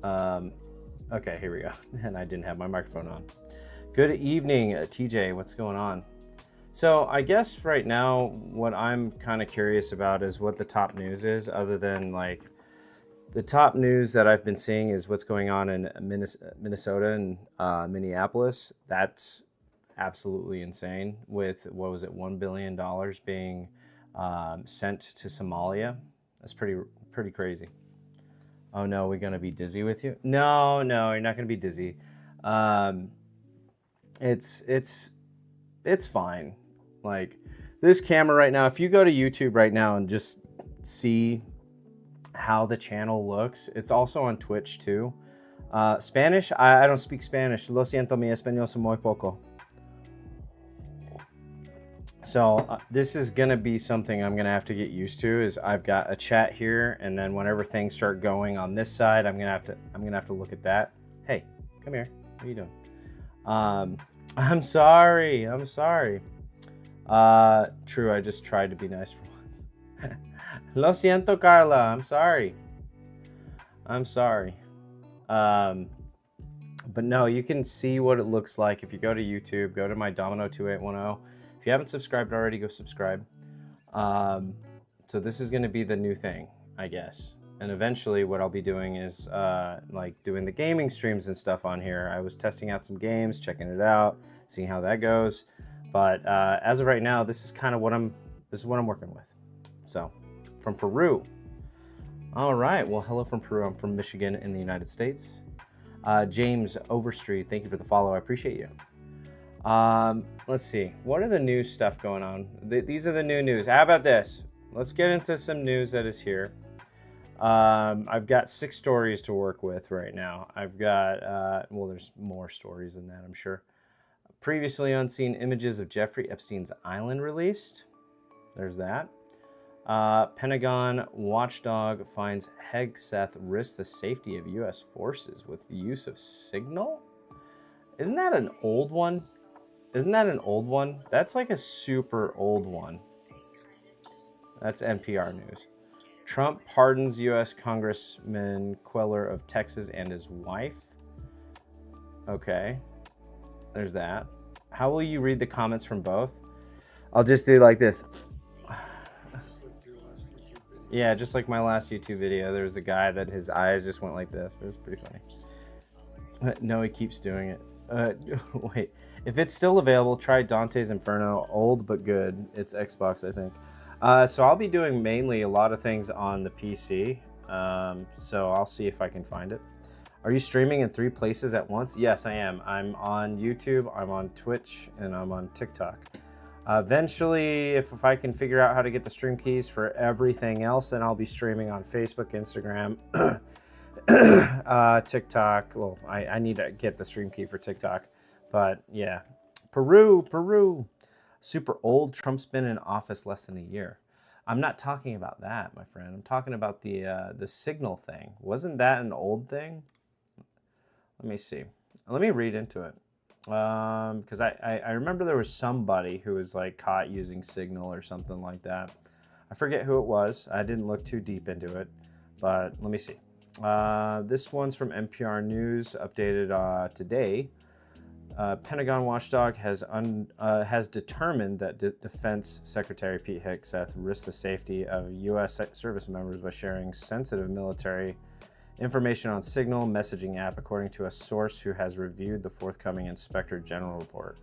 Okay, here we go. And I didn't have my microphone on. Good evening, TJ. What's going on? So I guess right now what I'm kind of curious about is what the top news is, other than like the top news that I've been seeing is what's going on in Minnesota and Minneapolis. That's absolutely insane with, what was it, $1 billion being sent to Somalia. That's pretty crazy. Oh no, we're gonna be dizzy with you? No, you're not gonna be dizzy. Um, it's fine. Like this camera right now, if you go to YouTube right now and just see how the channel looks, it's also on Twitch too. Spanish, I don't speak Spanish. Lo siento, mi español es muy poco. So this is gonna be something I'm gonna have to get used to. Is I've got a chat here, and then whenever things start going on this side, I'm gonna have to look at that. Hey, come here. What are you doing? I'm sorry. True. I just tried to be nice for once. Lo siento, Carla. I'm sorry. But no, you can see what it looks like if you go to YouTube. Go to my Domino2810. If you haven't subscribed already, go subscribe. So this is going to be the new thing, I guess. And eventually what I'll be doing is like doing the gaming streams and stuff on here. I was testing out some games, checking it out, seeing how that goes. But as of right now, this is kind of what I'm working with. So from Peru. All right. Well, hello from Peru. I'm from Michigan in the United States. James Overstreet, thank you for the follow. I appreciate you. Let's see. What are the new stuff going on? These are the new news. How about this? Let's get into some news that is here. I've got 6 stories to work with right now. I've got, well, there's more stories than that, I'm sure. Previously unseen images of Jeffrey Epstein's island released. There's that. Pentagon watchdog finds Hegseth risks the safety of U.S. forces with the use of Signal. Isn't that an old one? That's like a super old one. That's NPR News. Trump pardons U.S. Congressman Queller of Texas and his wife. Okay. There's that. How will you read the comments from both? I'll just do like this. Yeah, just like my last YouTube video. There was a guy that his eyes just went like this. It was pretty funny. No, he keeps doing it. Wait. If it's still available, try Dante's Inferno. Old but good. It's Xbox, I think. So I'll be doing mainly a lot of things on the PC. So I'll see if I can find it. Are you streaming in 3 places at once? Yes, I am. I'm on YouTube, I'm on Twitch, and I'm on TikTok. Eventually, if I can figure out how to get the stream keys for everything else, then I'll be streaming on Facebook, Instagram, TikTok. Well, I need to get the stream key for TikTok. But yeah, Peru. Super old. Trump's been in office less than a year. I'm not talking about that, my friend. I'm talking about the Signal thing. Wasn't that an old thing? Let me see. Let me read into it. Because I remember there was somebody who was like caught using Signal or something like that. I forget who it was. I didn't look too deep into it, but let me see. This one's from NPR News, updated today. Pentagon watchdog has determined that Defense Secretary Pete Hegseth risks the safety of U.S. service members by sharing sensitive military information on Signal messaging app, according to a source who has reviewed the forthcoming Inspector General report.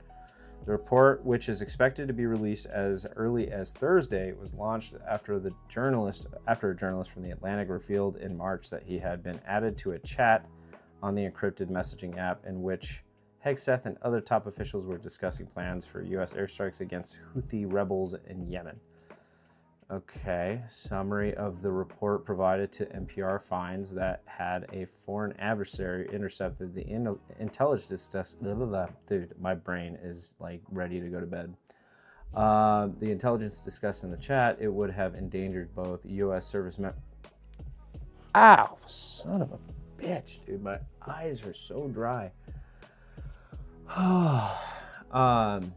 The report, which is expected to be released as early as Thursday, was launched after a journalist from The Atlantic revealed in March that he had been added to a chat on the encrypted messaging app in which Hegseth and other top officials were discussing plans for U.S. airstrikes against Houthi rebels in Yemen. Okay, summary of the report provided to NPR finds that had a foreign adversary intercepted the intelligence discussed. Dude, my brain is like ready to go to bed. The intelligence discussed in the chat, it would have endangered both U.S. service members. Ow, son of a bitch, dude. My eyes are so dry. Oh my God,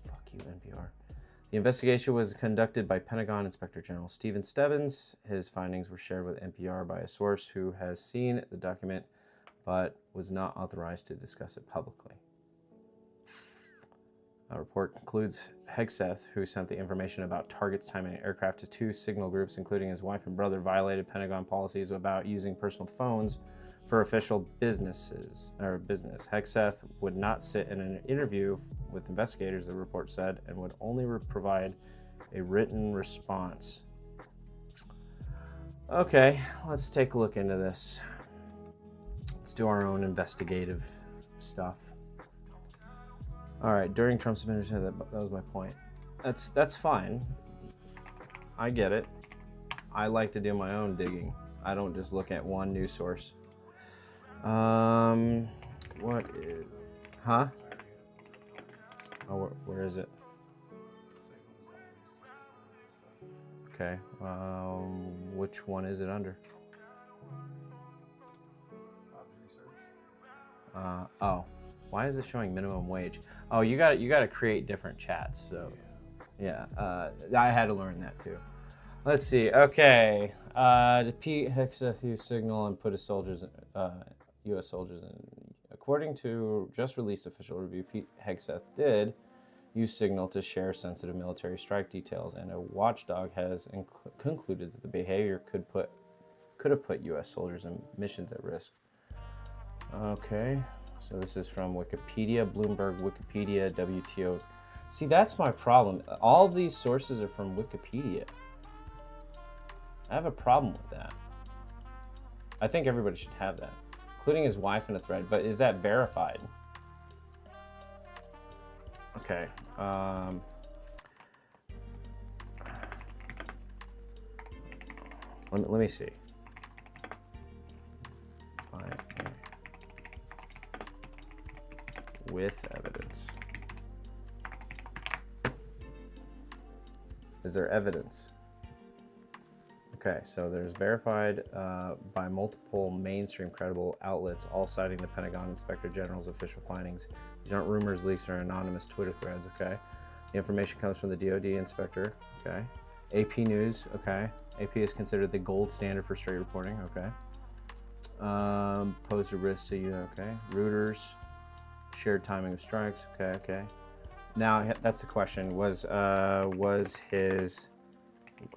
fuck you, NPR. The investigation was conducted by Pentagon Inspector General Stephen Stebbins. His findings were shared with NPR by a source who has seen the document but was not authorized to discuss it publicly. A report concludes Hegseth, who sent the information about targets timing aircraft to 2 signal groups, including his wife and brother, violated Pentagon policies about using personal phones for official business. Hegseth would not sit in an interview with investigators, the report said, and would only provide a written response. Okay, let's take a look into this. Let's do our own investigative stuff. All right, during Trump's administration, that was my point. That's fine. I get it. I like to do my own digging. I don't just look at one news source. What is... Huh? Oh, where is it? Okay. Which one is it under? Oh. Why is it showing minimum wage? Oh, you got to create different chats. So, yeah, I had to learn that too. Let's see. Okay, did Pete Hegseth use Signal and put his soldiers, U.S. soldiers in? According to just released official review, Pete Hegseth did use Signal to share sensitive military strike details, and a watchdog has concluded that the behavior could have put U.S. soldiers and missions at risk. Okay. So this is from Wikipedia, Bloomberg, Wikipedia, WTO. See, that's my problem. All of these sources are from Wikipedia. I have a problem with that. I think everybody should have that, including his wife in a thread. But is that verified? Okay. Let me see. With evidence. Is there evidence? Okay, so there's verified by multiple mainstream credible outlets, all citing the Pentagon Inspector General's official findings. These aren't rumors, leaks, or anonymous Twitter threads, okay? The information comes from the DoD inspector, okay? AP News, okay? AP is considered the gold standard for straight reporting, okay? Posed a risk to you, okay? Reuters. Shared timing of strikes. Okay. Now that's the question. Was his,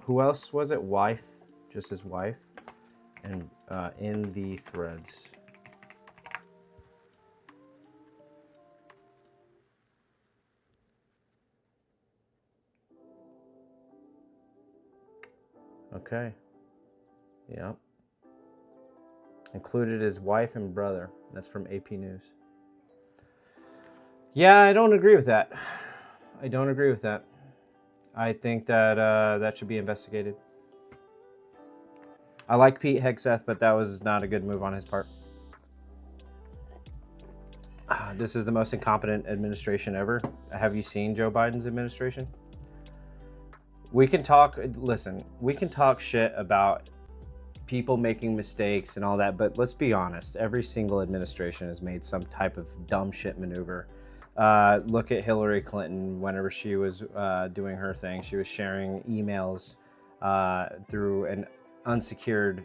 who else was it? Wife, just his wife, and in the threads. Okay. Yep. Included his wife and brother. That's from AP News. Yeah, I don't agree with that. I think that that should be investigated. I like Pete Hegseth, but that was not a good move on his part. This is the most incompetent administration ever. Have you seen Joe Biden's administration? We can talk shit about people making mistakes and all that, but let's be honest. Every single administration has made some type of dumb shit maneuver. Look at Hillary Clinton. Whenever she was doing her thing, she was sharing emails through an unsecured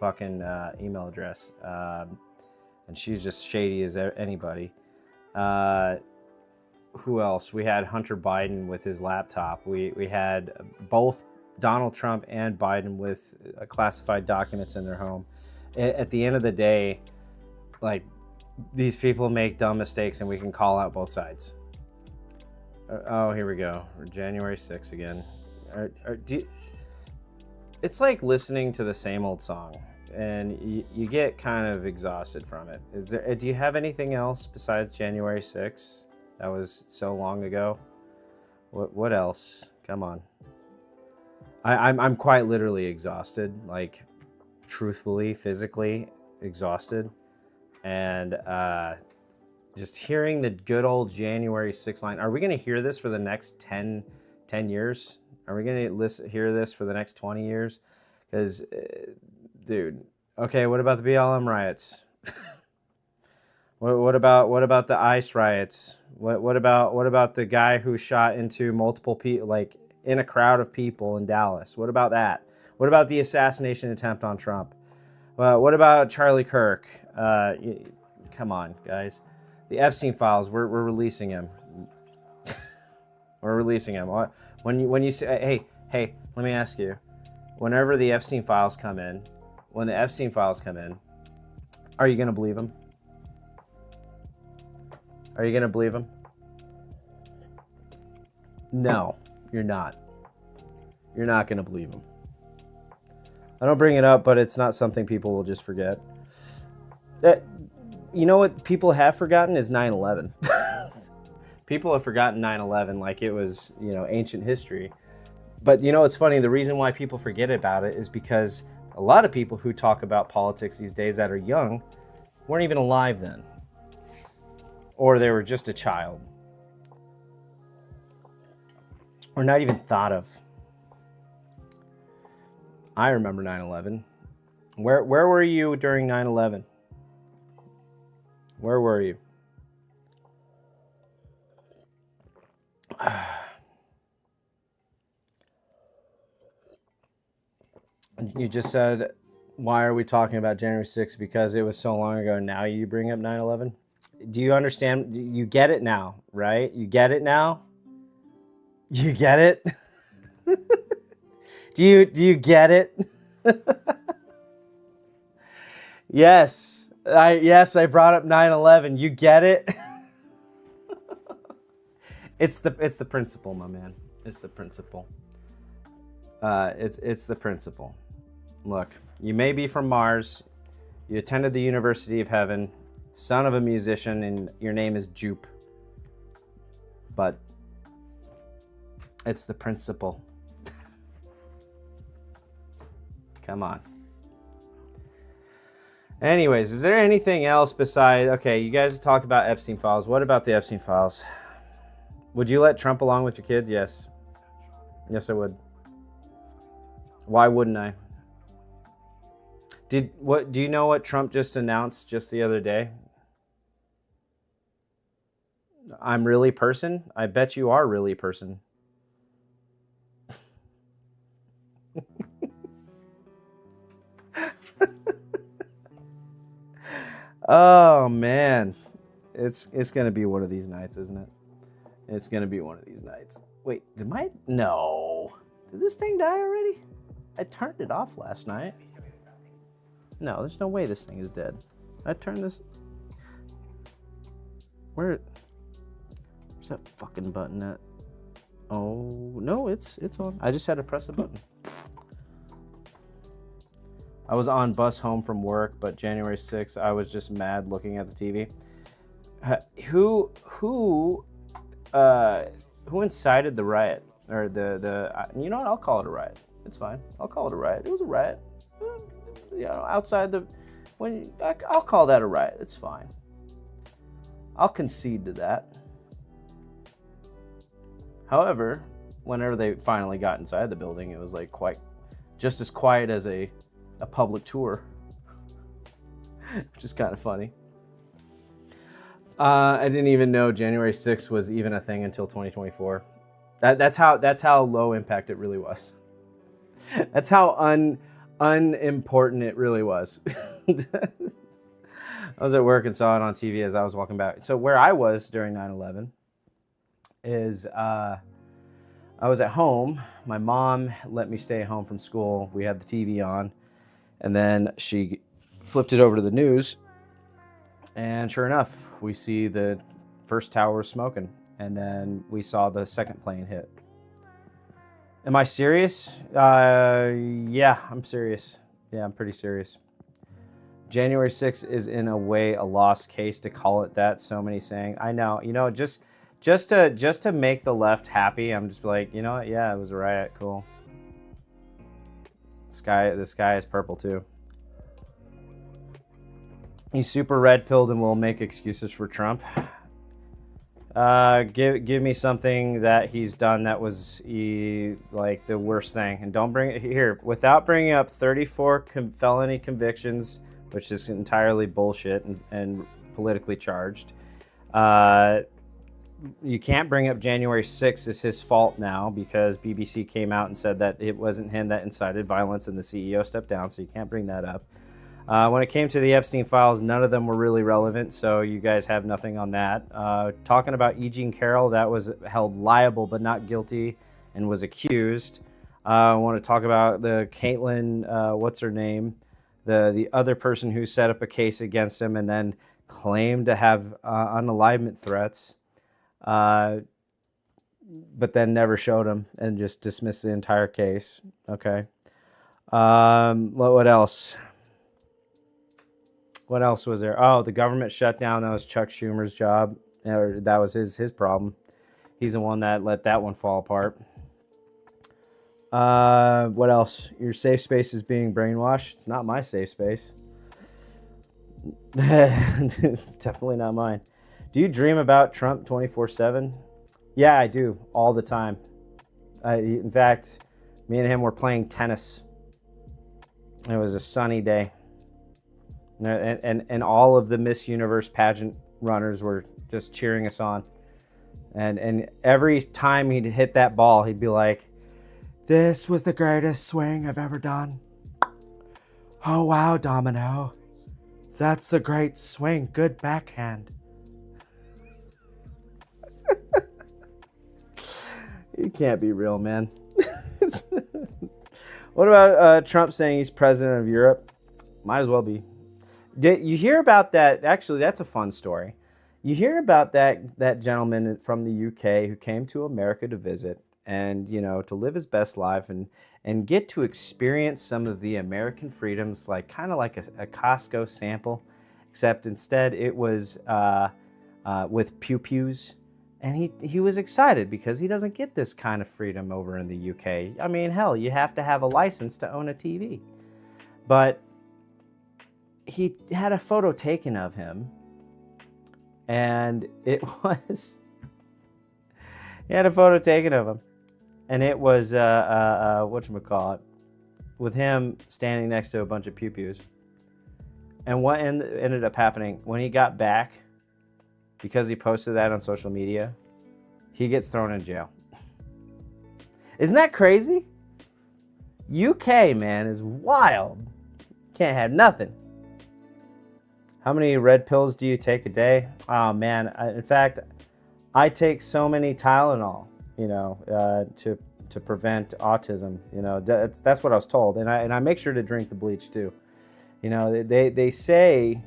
fucking email address, and she's just shady as anybody. Who else? We had Hunter Biden with his laptop. We had both Donald Trump and Biden with classified documents in their home. At the end of the day, like, these people make dumb mistakes and we can call out both sides. Oh, here we go. January 6th again. It's like listening to the same old song and you get kind of exhausted from it. Do you have anything else besides January 6th? That was so long ago. What else? Come on. I'm quite literally exhausted, like truthfully, physically exhausted. And just hearing the good old January 6th line. Are we going to hear this for the next 10 years? Are we going to hear this for the next 20 years? Because, dude, okay, what about the BLM riots? What about the ICE riots? What about the guy who shot into multiple people, like in a crowd of people in Dallas? What about that? What about the assassination attempt on Trump? What about Charlie Kirk? Come on, guys. The Epstein files. We're releasing him. We're releasing him. When you say, hey, let me ask you. Whenever the Epstein files come in, when the Epstein files come in, are you gonna believe him? Are you going to believe him? No, you're not. You're not going to believe him. I don't bring it up, but it's not something people will just forget. You know what people have forgotten is 9/11. People have forgotten 9/11 like it was, ancient history. But it's funny, the reason why people forget about it is because a lot of people who talk about politics these days that are young weren't even alive then. Or they were just a child. Or not even thought of. I remember 9/11. Where were you during 9/11? Where were you? You just said, why are we talking about January 6th? Because it was so long ago. Now you bring up 9/11? Do you understand? You get it now, right? You get it now? You get it? Do you get it? Yes. I brought up 9/11. You get it? It's the principle, my man. It's the principle. It's the principle. Look, you may be from Mars. You attended the University of Heaven. Son of a musician, and your name is Jupe. But it's the principle. Come on. Anyways, is there anything else besides... Okay, you guys talked about Epstein files. What about the Epstein files? Would you let Trump along with your kids? Yes. Yes, I would. Why wouldn't I? Do you know what Trump just announced just the other day? I'm really person? I bet you are really person. Oh man. It's gonna be one of these nights, isn't it? It's gonna be one of these nights. Wait, no. Did this thing die already? I turned it off last night. No, there's no way this thing is dead. I turned this... Where's that fucking button at? Oh, no, it's on. I just had to press a button. I was on bus home from work, but January 6th, I was just mad looking at the TV. Who incited the riot? Or you know what? I'll call it a riot. It's fine. I'll call it a riot. It was a riot. Outside the... I'll call that a riot. It's fine. I'll concede to that. However, whenever they finally got inside the building, it was like just as quiet as a public tour, which is kind of funny. I didn't even know January 6th was even a thing until 2024. That's how low impact it really was. That's how unimportant it really was. I was at work and saw it on TV as I was walking back. So where I was during 9/11 is I was at home. My mom let me stay home from school. We had the TV on, and then she flipped it over to the news, and sure enough, we see the first tower smoking, and then we saw the second plane hit. Am I serious? Yeah, I'm serious. Yeah, I'm pretty serious. January 6th is in a way a lost case to call it that. So many saying, I know, just to make the left happy, I'm just like, you know what? Yeah, it was a riot. Cool. The sky is purple too. He's super red-pilled and will make excuses for Trump. Give me something that he's done that was like the worst thing, and don't bring it here without bringing up 34 felony convictions, which is entirely bullshit, and politically charged. Uh, you can't bring up January 6th as his fault now because BBC came out and said that it wasn't him that incited violence and the CEO stepped down, so you can't bring that up. When it came to the Epstein files, none of them were really relevant, so you guys have nothing on that. Talking about E. Jean Carroll, that was held liable but not guilty and was accused. I want to talk about the Caitlyn, what's her name? The other person who set up a case against him and then claimed to have unalivement threats. But then never showed him and just dismissed the entire case. Okay. What else? What else was there? Oh, the government shutdown. That was Chuck Schumer's job. Or that was his problem. He's the one that let that one fall apart. What else? Your safe space is being brainwashed. It's not my safe space. It's definitely not mine. Do you dream about Trump 24/7? Yeah, I do, all the time. In fact, me and him were playing tennis. It was a sunny day. And all of the Miss Universe pageant runners were just cheering us on. And every time he'd hit that ball, he'd be like, "This was the greatest swing I've ever done. Oh, wow, Domino. That's a great swing. Good backhand." You can't be real, man. What about Trump saying he's president of Europe? Might as well be. You hear about that? Actually, that's a fun story. You hear about that gentleman from the UK who came to America to visit and, to live his best life and get to experience some of the American freedoms, like kind of like a Costco sample, except instead it was with pew-pews. And he was excited because he doesn't get this kind of freedom over in the UK. I mean, hell, you have to have a license to own a TV. But he had a photo taken of him, and he had a photo taken of him, and it was, whatchamacallit, with him standing next to a bunch of pew-pews. And what ended up happening, when he got back, because he posted that on social media, he gets thrown in jail. Isn't that crazy? UK, man, is wild. Can't have nothing. How many red pills do you take a day? Oh, man. In fact, I take so many Tylenol, to prevent autism. That's what I was told. And I make sure to drink the bleach, too. They say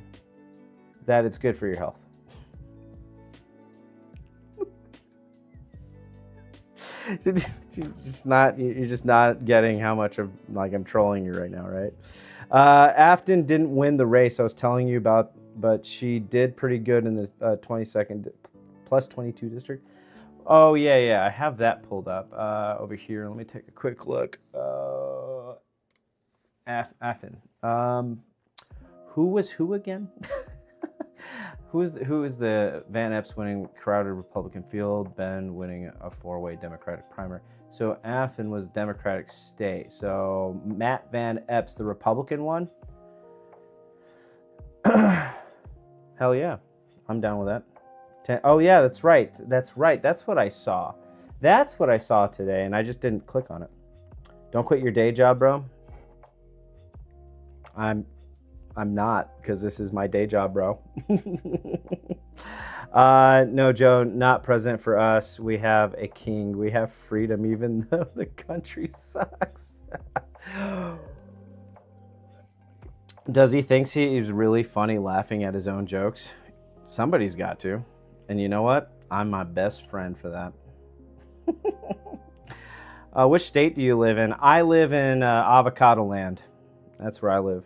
that it's good for your health. You're just not getting how much of I'm trolling you right now, right? Afton didn't win the race I was telling you about, but she did pretty good in the 22nd plus 22 district. Oh yeah, I have that pulled up over here. Let me take a quick look. Afton. Who was who again? Who is the Van Epps winning crowded Republican field, Ben winning a four-way Democratic primary. So Afton was Democratic state. So Matt Van Epps, the Republican one. Hell yeah, I'm down with that. Oh yeah, that's right. That's what I saw. That's what I saw today, and I just didn't click on it. Don't quit your day job, bro. I'm not, because this is my day job, bro. No, Joe, not president for us. We have a king. We have freedom, even though the country sucks. Does he think he's really funny laughing at his own jokes? Somebody's got to. And you know what? I'm my best friend for that. Which state do you live in? I live in Avocado Land. That's where I live.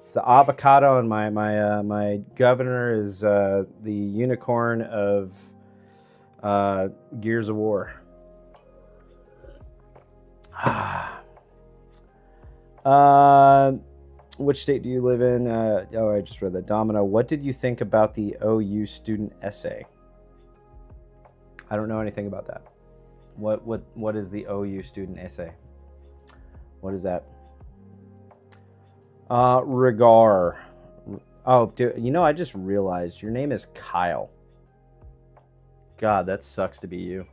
It's the avocado, and my governor is the unicorn of Gears of War. Which state do you live in? I just read that. Domino, what did you think about the OU student essay? I don't know anything about that. What is the OU student essay? What is that? Regar. Oh, dude, you know, I just realized your name is Kyle. God, that sucks to be you.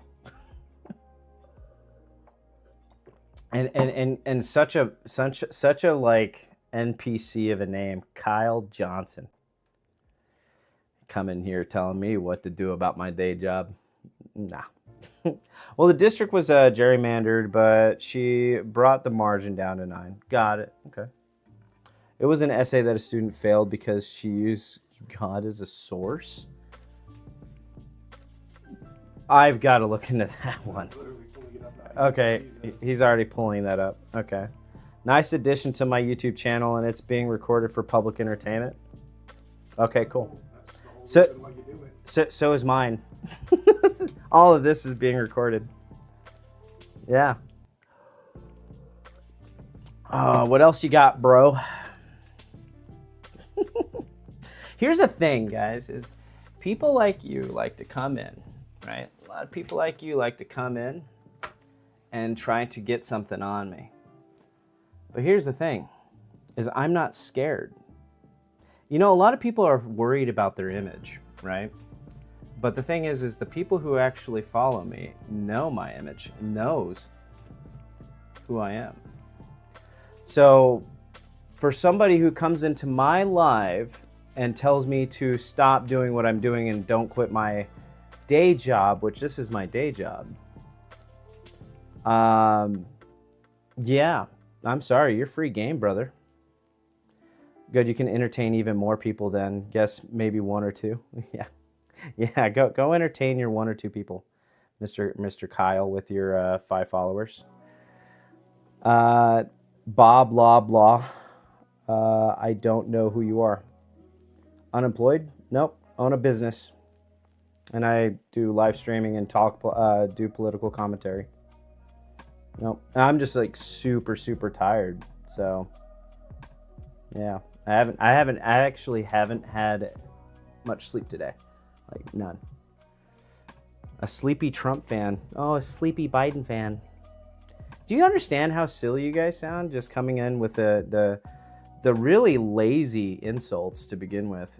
And such a like NPC of a name, Kyle Johnson. Come in here telling me what to do about my day job. Nah. Well, the district was gerrymandered, but she brought the margin down to 9. Got it. Okay. It was an essay that a student failed because she used God as a source. I've got to look into that one. Okay, he's already pulling that up. Okay. Nice addition to my YouTube channel, and it's being recorded for public entertainment. Okay, cool. So is mine. All of this is being recorded. Yeah. What else you got, bro? Here's the thing, guys, is people like you like to come in, right? A lot of people like you like to come in and try to get something on me. But here's the thing, is I'm not scared. You know, a lot of people are worried about their image, right? But the thing is the people who actually follow me know my image, knows who I am. So for somebody who comes into my live and tells me to stop doing what I'm doing and don't quit my day job, which this is my day job. Yeah, I'm sorry, you're free game, brother. Good, you can entertain even more people than guess maybe 1 or 2. Yeah, go entertain your 1 or 2 people, Mr. Kyle, with your 5 followers. Bob blah blah. I don't know who you are. Unemployed? Nope. Own a business, and I do live streaming and do political commentary. Nope. I'm just like super tired. So yeah, I actually haven't had much sleep today. Like none. A sleepy Trump fan. Oh, a sleepy Biden fan. Do you understand how silly you guys sound? Just coming in with the really lazy insults to begin with.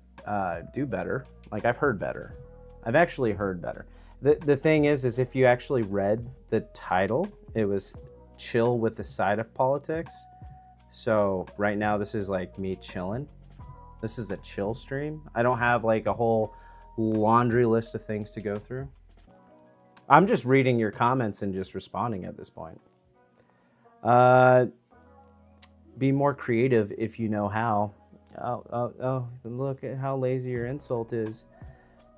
Do better. Like, I've heard better. I've actually heard better. The thing is if you actually read the title, it was chill with the side of politics. So right now this is like me chilling. This is a chill stream. I don't have like a whole laundry list of things to go through. I'm just reading your comments and just responding at this point. Be more creative if you know how. Oh, look at how lazy your insult is.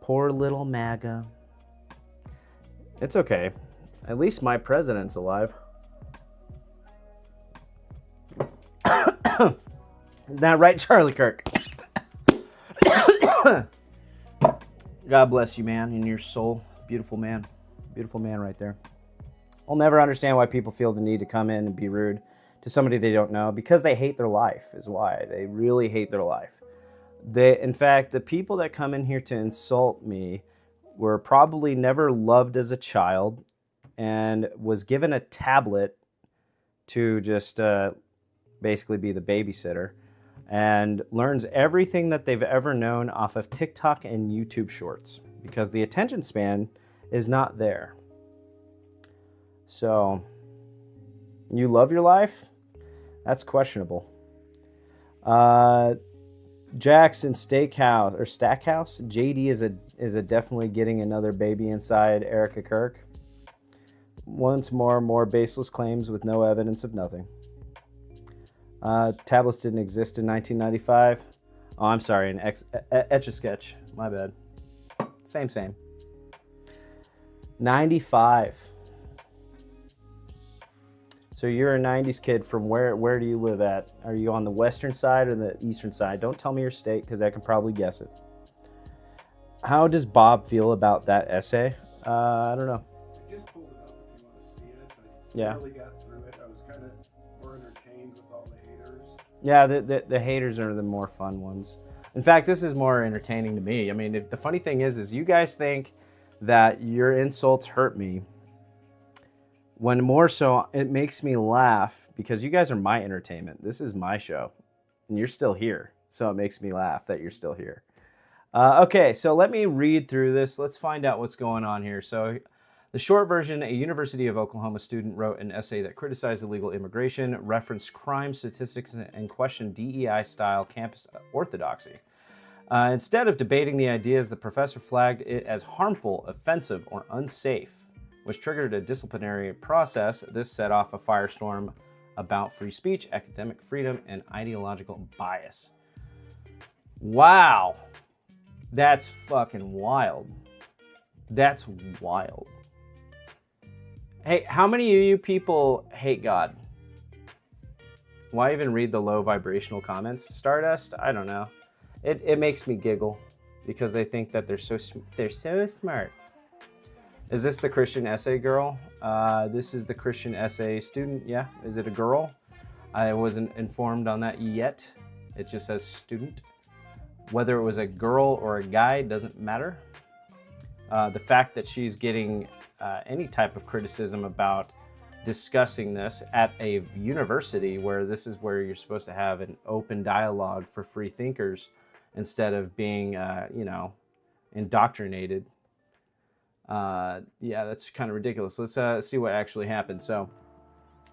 Poor little MAGA. It's okay. At least my president's alive. Isn't that right, Charlie Kirk? God bless you, man, in your soul. Beautiful man. Beautiful man right there. I'll never understand why people feel the need to come in and be rude to somebody they don't know, because they hate their life is why. They really hate their life. In fact, the people that come in here to insult me were probably never loved as a child and was given a tablet to just basically be the babysitter, and learns everything that they've ever known off of TikTok and YouTube Shorts, because the attention span is not there. So, you love your life? That's questionable. Jackson Steakhouse or Stackhouse. JD is a definitely getting another baby inside Erica Kirk. Once more baseless claims with no evidence of nothing. Tablets didn't exist in 1995. Oh, I'm sorry, an Etch-a-Sketch. My bad. Same. 95. So you're a 90s kid from where do you live at? Are you on the western side or the eastern side? Don't tell me your state, because I can probably guess it. How does Bob feel about that essay? I don't know. I just pulled it up if you want to see it. Yeah. Really got through it. I was kind of more entertained with all the haters. Yeah, the haters are the more fun ones. In fact, this is more entertaining to me. I mean, the funny thing is you guys think that your insults hurt me, when more so it makes me laugh, because you guys are my entertainment. This is my show, and you're still here. So it makes me laugh that you're still here. Okay, so let me read through this. Let's find out what's going on here. So the short version, a University of Oklahoma student wrote an essay that criticized illegal immigration, referenced crime statistics, and questioned DEI-style campus orthodoxy. Instead of debating the ideas, the professor flagged it as harmful, offensive, or unsafe, which triggered a disciplinary process. This set off a firestorm about free speech, academic freedom, and ideological bias. Wow. That's fucking wild. That's wild. Hey, how many of you people hate God? Why even read the low vibrational comments? Stardust? I don't know. It makes me giggle because they think that they're so smart. Is this the Christian essay girl? This is the Christian essay student. Yeah, is it a girl? I wasn't informed on that yet. It just says student. Whether it was a girl or a guy doesn't matter. The fact that she's getting any type of criticism about discussing this at a university where this is where you're supposed to have an open dialogue for free thinkers instead of being, indoctrinated. Yeah, that's kind of ridiculous. Let's see what actually happened. So,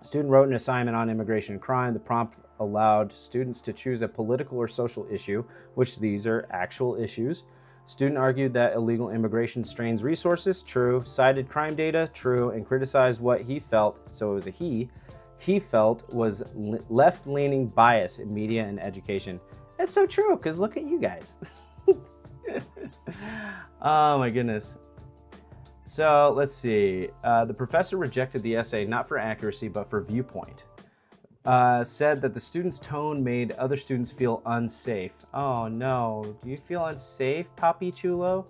a student wrote an assignment on immigration and crime. The prompt allowed students to choose a political or social issue, which these are actual issues. Student argued that illegal immigration strains resources, true, cited crime data, true, and criticized what he felt, so it was a he felt was left-leaning bias in media and education. That's so true, because look at you guys. Oh my goodness. So let's see. The professor rejected the essay not for accuracy, but for viewpoint. Said that the student's tone made other students feel unsafe. Oh no, do you feel unsafe, Papi Chulo?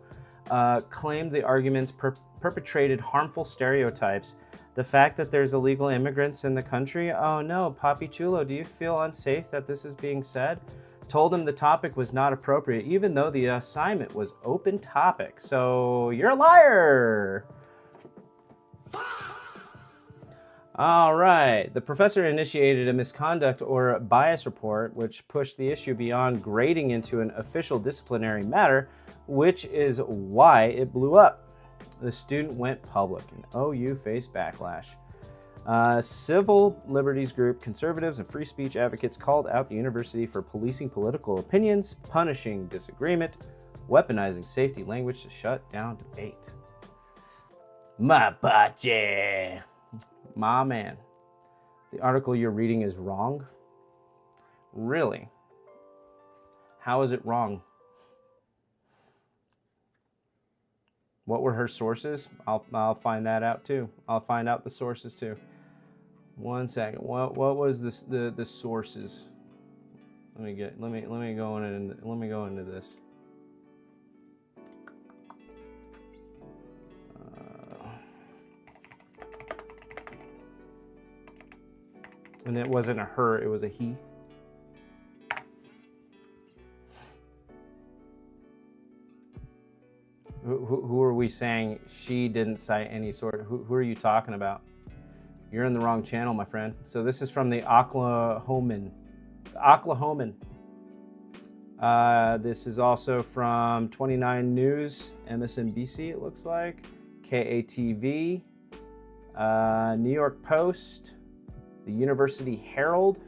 Claimed the arguments perpetrated harmful stereotypes. The fact that there's illegal immigrants in the country. Oh no, Papi Chulo, do you feel unsafe that this is being said? Told him the topic was not appropriate, even though the assignment was open topic. So you're a liar. All right. The professor initiated a misconduct or bias report, which pushed the issue beyond grading into an official disciplinary matter, which is why it blew up. The student went public, and OU faced backlash. Civil liberties group, conservatives, and free speech advocates called out the university for policing political opinions, punishing disagreement, weaponizing safety language to shut down debate. Mapache! My man. The article you're reading is wrong? Really? How is it wrong? What were her sources? I'll find that out too. I'll find out the sources too. One second. What was this the sources? Let me go into this. And it wasn't a her, it was a he. Who are we saying she didn't cite any sort of, who are you talking about? You're in the wrong channel, my friend. So this is from the Oklahoman. This is also from 29 News, MSNBC it looks like, KATV, New York Post, the University Herald.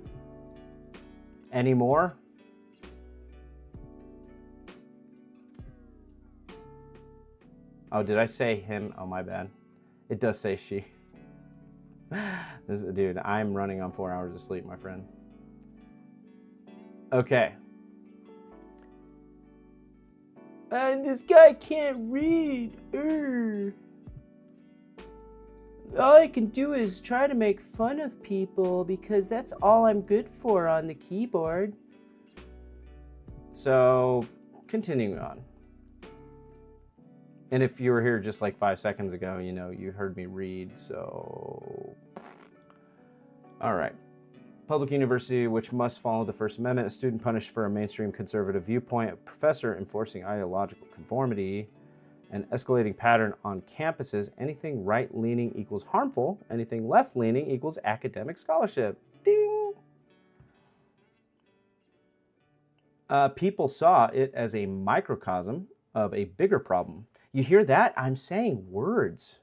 Any more? Oh, did I say him? Oh, my bad. It does say she. Dude, I'm running on 4 hours of sleep, my friend. Okay. And this guy can't read. All I can do is try to make fun of people because that's all I'm good for on the keyboard. So, continuing on. And if you were here just like 5 seconds ago, you know, you heard me read, so... All right. Public university, which must follow the First Amendment, a student punished for a mainstream conservative viewpoint, a professor enforcing ideological conformity, an escalating pattern on campuses. Anything right-leaning equals harmful, anything left-leaning equals academic scholarship. Ding! People saw it as a microcosm of a bigger problem. You hear that? I'm saying words.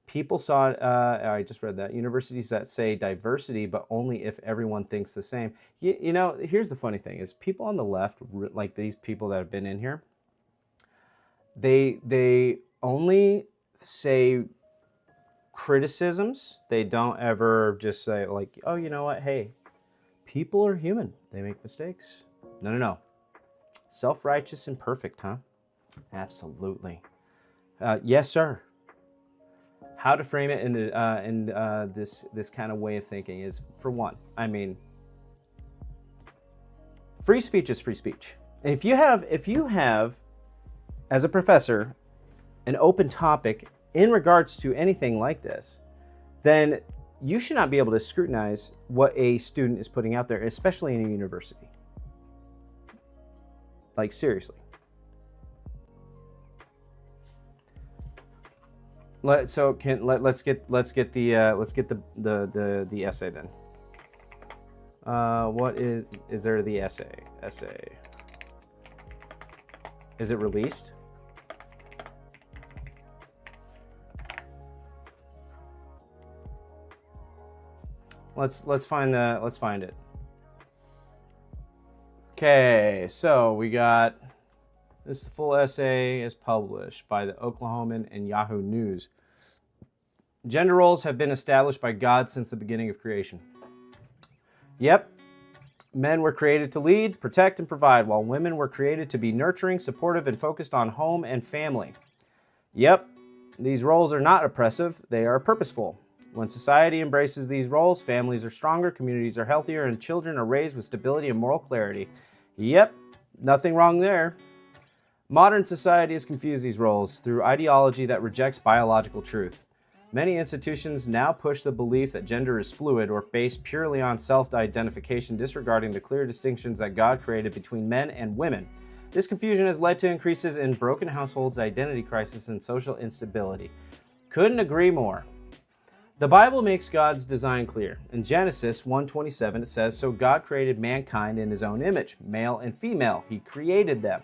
People saw it, I just read that, universities that say diversity, but only if everyone thinks the same. You know, here's the funny thing is people on the left, like these people that have been in here, they only say criticisms. They don't ever just say like, oh, you know what? Hey, people are human. They make mistakes. No. Self-righteous and perfect, huh? Absolutely. Yes, sir. How to frame it in this kind of way of thinking is, for one, I mean, free speech is free speech. And if you have, as a professor, an open topic in regards to anything like this, then you should not be able to scrutinize what a student is putting out there, especially in a university. Like, seriously. Let's get the essay then. What is there the essay? Is it released? Let's find it. Okay, so we got this full essay is published by the Oklahoman and Yahoo News. Gender roles have been established by God since the beginning of creation. Yep. Men were created to lead, protect, and provide, while women were created to be nurturing, supportive, and focused on home and family. Yep. These roles are not oppressive, they are purposeful. When society embraces these roles, families are stronger, communities are healthier, and children are raised with stability and moral clarity. Yep, nothing wrong there. Modern society has confused these roles through ideology that rejects biological truth. Many institutions now push the belief that gender is fluid or based purely on self-identification, disregarding the clear distinctions that God created between men and women. This confusion has led to increases in broken households, identity crisis, and social instability. Couldn't agree more. The Bible makes God's design clear. In Genesis 1:27, it says, "So God created mankind in his own image, male and female. He created them."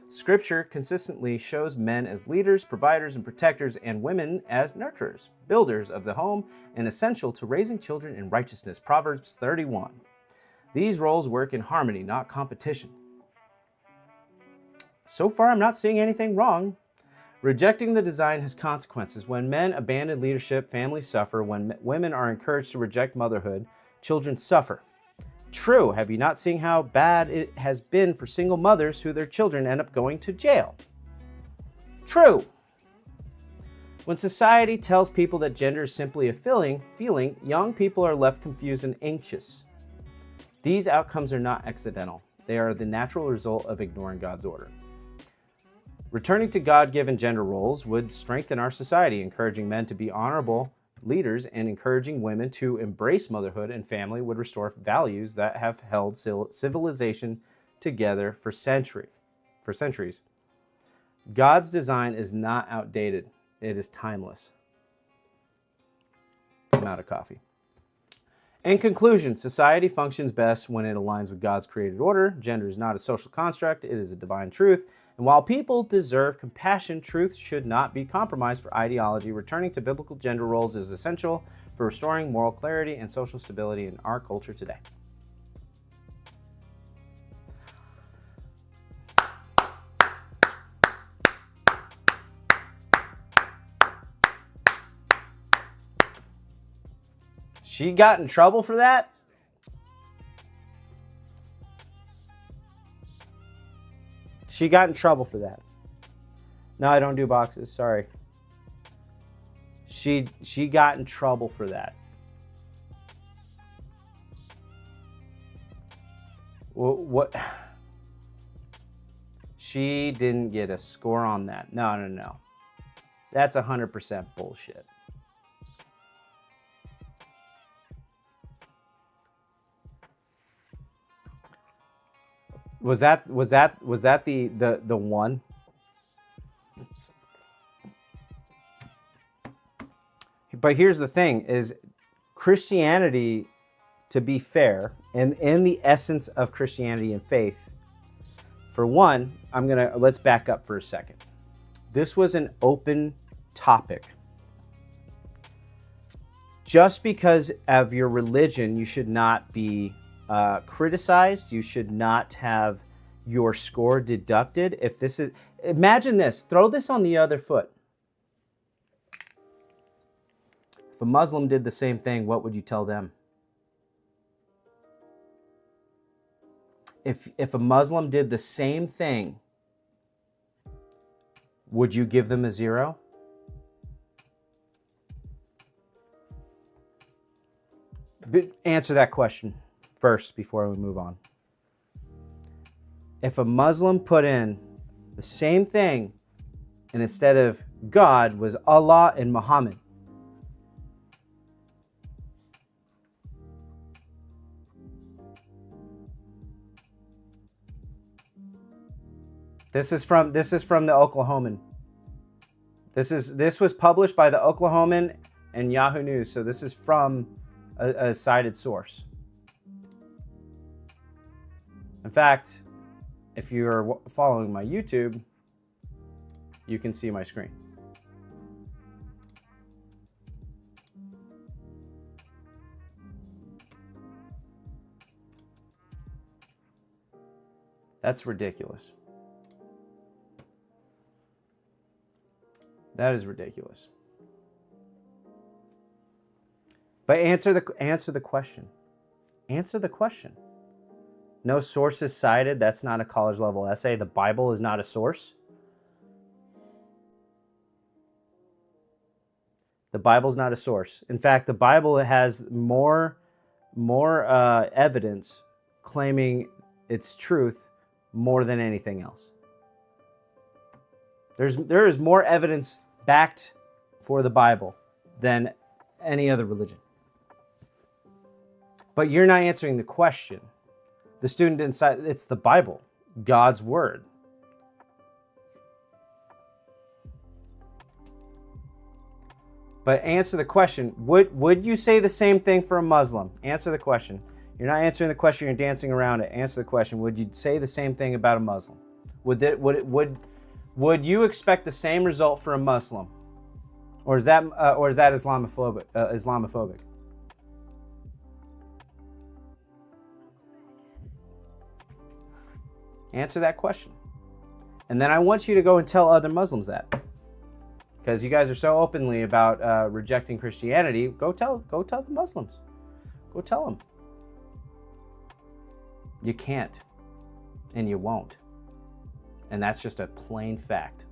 Scripture consistently shows men as leaders, providers, and protectors, and women as nurturers, builders of the home, and essential to raising children in righteousness. Proverbs 31. These roles work in harmony, not competition. So far, I'm not seeing anything wrong. Rejecting the design has consequences. When men abandon leadership, families suffer. When women are encouraged to reject motherhood, children suffer. True, have you not seen how bad it has been for single mothers who their children end up going to jail? True. When society tells people that gender is simply a feeling, young people are left confused and anxious. These outcomes are not accidental. They are the natural result of ignoring God's order. Returning to God-given gender roles would strengthen our society, encouraging men to be honorable leaders and encouraging women to embrace motherhood and family would restore values that have held civilization together for centuries. God's design is not outdated. It is timeless. I'm out of coffee. In conclusion, society functions best when it aligns with God's created order. Gender is not a social construct, it is a divine truth. And while people deserve compassion, truth should not be compromised for ideology. Returning to biblical gender roles is essential for restoring moral clarity and social stability in our culture today. She got in trouble for that? She got in trouble for that. No, I don't do boxes. Sorry. She got in trouble for that. What? She didn't get a score on that. No. That's 100% bullshit. Was that the one? But here's the thing is Christianity, to be fair, and in the essence of Christianity and faith, For one, let's back up for a second. This was an open topic. Just because of your religion, you should not be criticized. You should not have your score deducted. Imagine this, throw this on the other foot. If a Muslim did the same thing, what would you tell them? If a Muslim did the same thing, would you give them a 0? But answer that question first before we move on. If a Muslim put in the same thing and instead of God was Allah and Muhammad, This is from the Oklahoman. This was published by the Oklahoman and Yahoo News. So this is from a cited source. In fact, if you're following my YouTube, you can see my screen. That's ridiculous. That is ridiculous. But answer the question. Answer the question. No sources cited. That's not a college level essay. The Bible is not a source. The Bible's not a source. In fact, the Bible has more evidence claiming its truth more than anything else. There is more evidence backed for the Bible than any other religion. But you're not answering the question. The student inside, it's the Bible, God's word. But answer the question. Would you say the same thing for a Muslim? Answer the question. You're not answering the question, you're dancing around it. Answer the question. Would you say the same thing about a Muslim? Would you expect the same result for a Muslim? Or is that Islamophobic? Answer that question. And then I want you to go and tell other Muslims that. Because you guys are so openly about rejecting Christianity, go tell the Muslims. Go tell them. You can't. And you won't. And that's just a plain fact.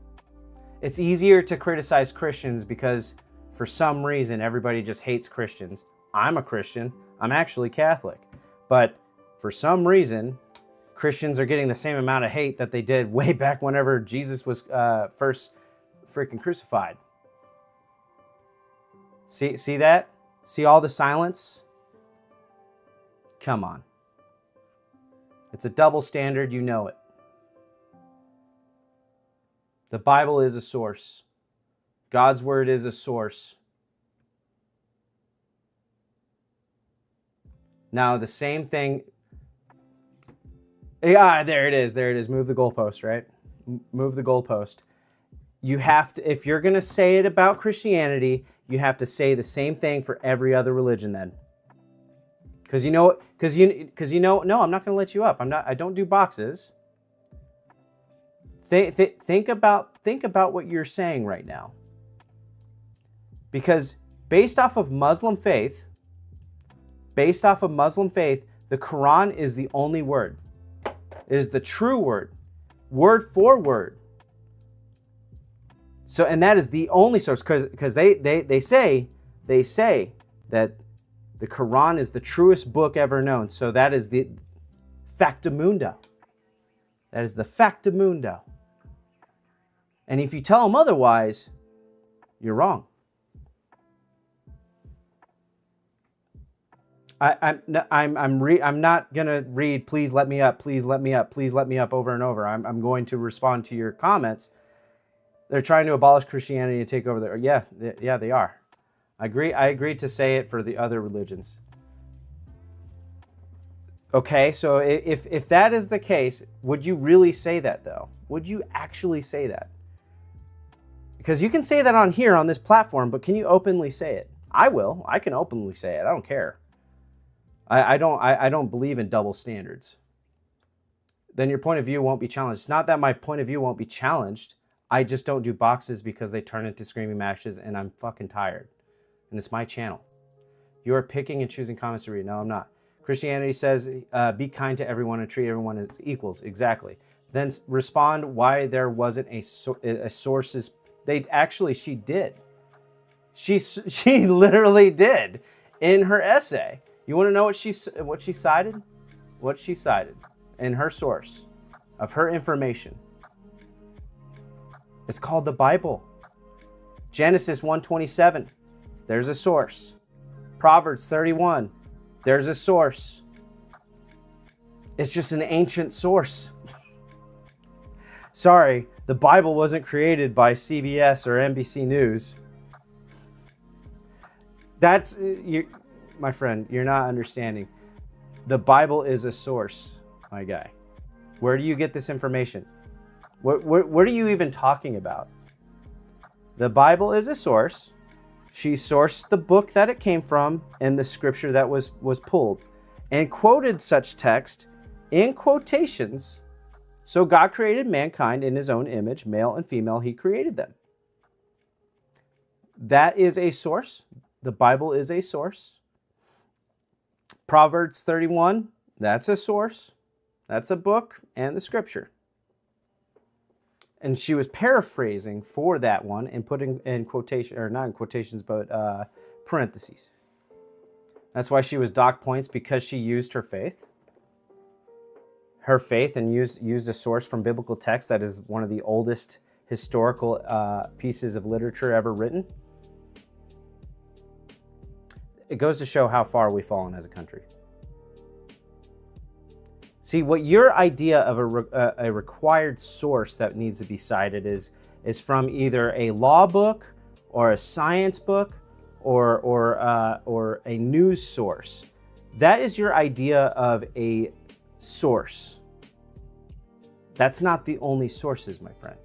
It's easier to criticize Christians because for some reason everybody just hates Christians. I'm a Christian. I'm actually Catholic. But for some reason, Christians are getting the same amount of hate that they did way back whenever Jesus was first freaking crucified. See that? See all the silence? Come on. It's a double standard, you know it. The Bible is a source. God's word is a source. Now, the same thing. Yeah, there it is. Move the goalpost, right? Move the goalpost. You have to, if you're going to say it about Christianity, you have to say the same thing for every other religion then. Because you know, no, I'm not going to let you up. I don't do boxes. Think about what you're saying right now. Because based off of Muslim faith, the Quran is the only word. It is the true word for word. So, and that is the only source, because they say that the Quran is the truest book ever known. So that is the factamundo. That is the factamundo. And if you tell them otherwise, you're wrong. I'm not gonna read "please let me up, please let me up, please let me up" over and over. I'm going to respond to your comments. They're trying to abolish Christianity and take over the. Yeah, they are. I agree to say it for the other religions. Okay, so if that is the case, would you really say that though? Would you actually say that? Because you can say that on here on this platform, but can you openly say it? I will. I can openly say it. I don't care. I don't believe in double standards. Then your point of view won't be challenged. It's not that my point of view won't be challenged. I just don't do boxes because they turn into screaming matches and I'm fucking tired. And it's my channel. You're picking and choosing comments to read. No, I'm not. Christianity says, be kind to everyone and treat everyone as equals. Exactly. Then respond why there wasn't a sources. She did. She literally did in her essay. You want to know what she cited? What she cited in her source of her information. It's called the Bible. Genesis 1:27. There's a source. Proverbs 31. There's a source. It's just an ancient source. Sorry, the Bible wasn't created by CBS or NBC News. That's, my friend, you're not understanding. The Bible is a source, my guy. Where do you get this information? What are you even talking about? The Bible is a source. She sourced the book that it came from and the scripture that was pulled and quoted such text in quotations. So God created mankind in his own image, male and female, he created them. That is a source. The Bible is a source. Proverbs 31, that's a source. That's a book and the scripture. And she was paraphrasing for that one and putting in quotation, or not in quotations, but parentheses. That's why she was docked points, because she used her faith. Her faith, and used a source from biblical text that is one of the oldest historical pieces of literature ever written. It goes to show how far we've fallen as a country. See, what your idea of a required source that needs to be cited is from either a law book or a science book or a news source. That is your idea of a source. That's not the only sources, my friend.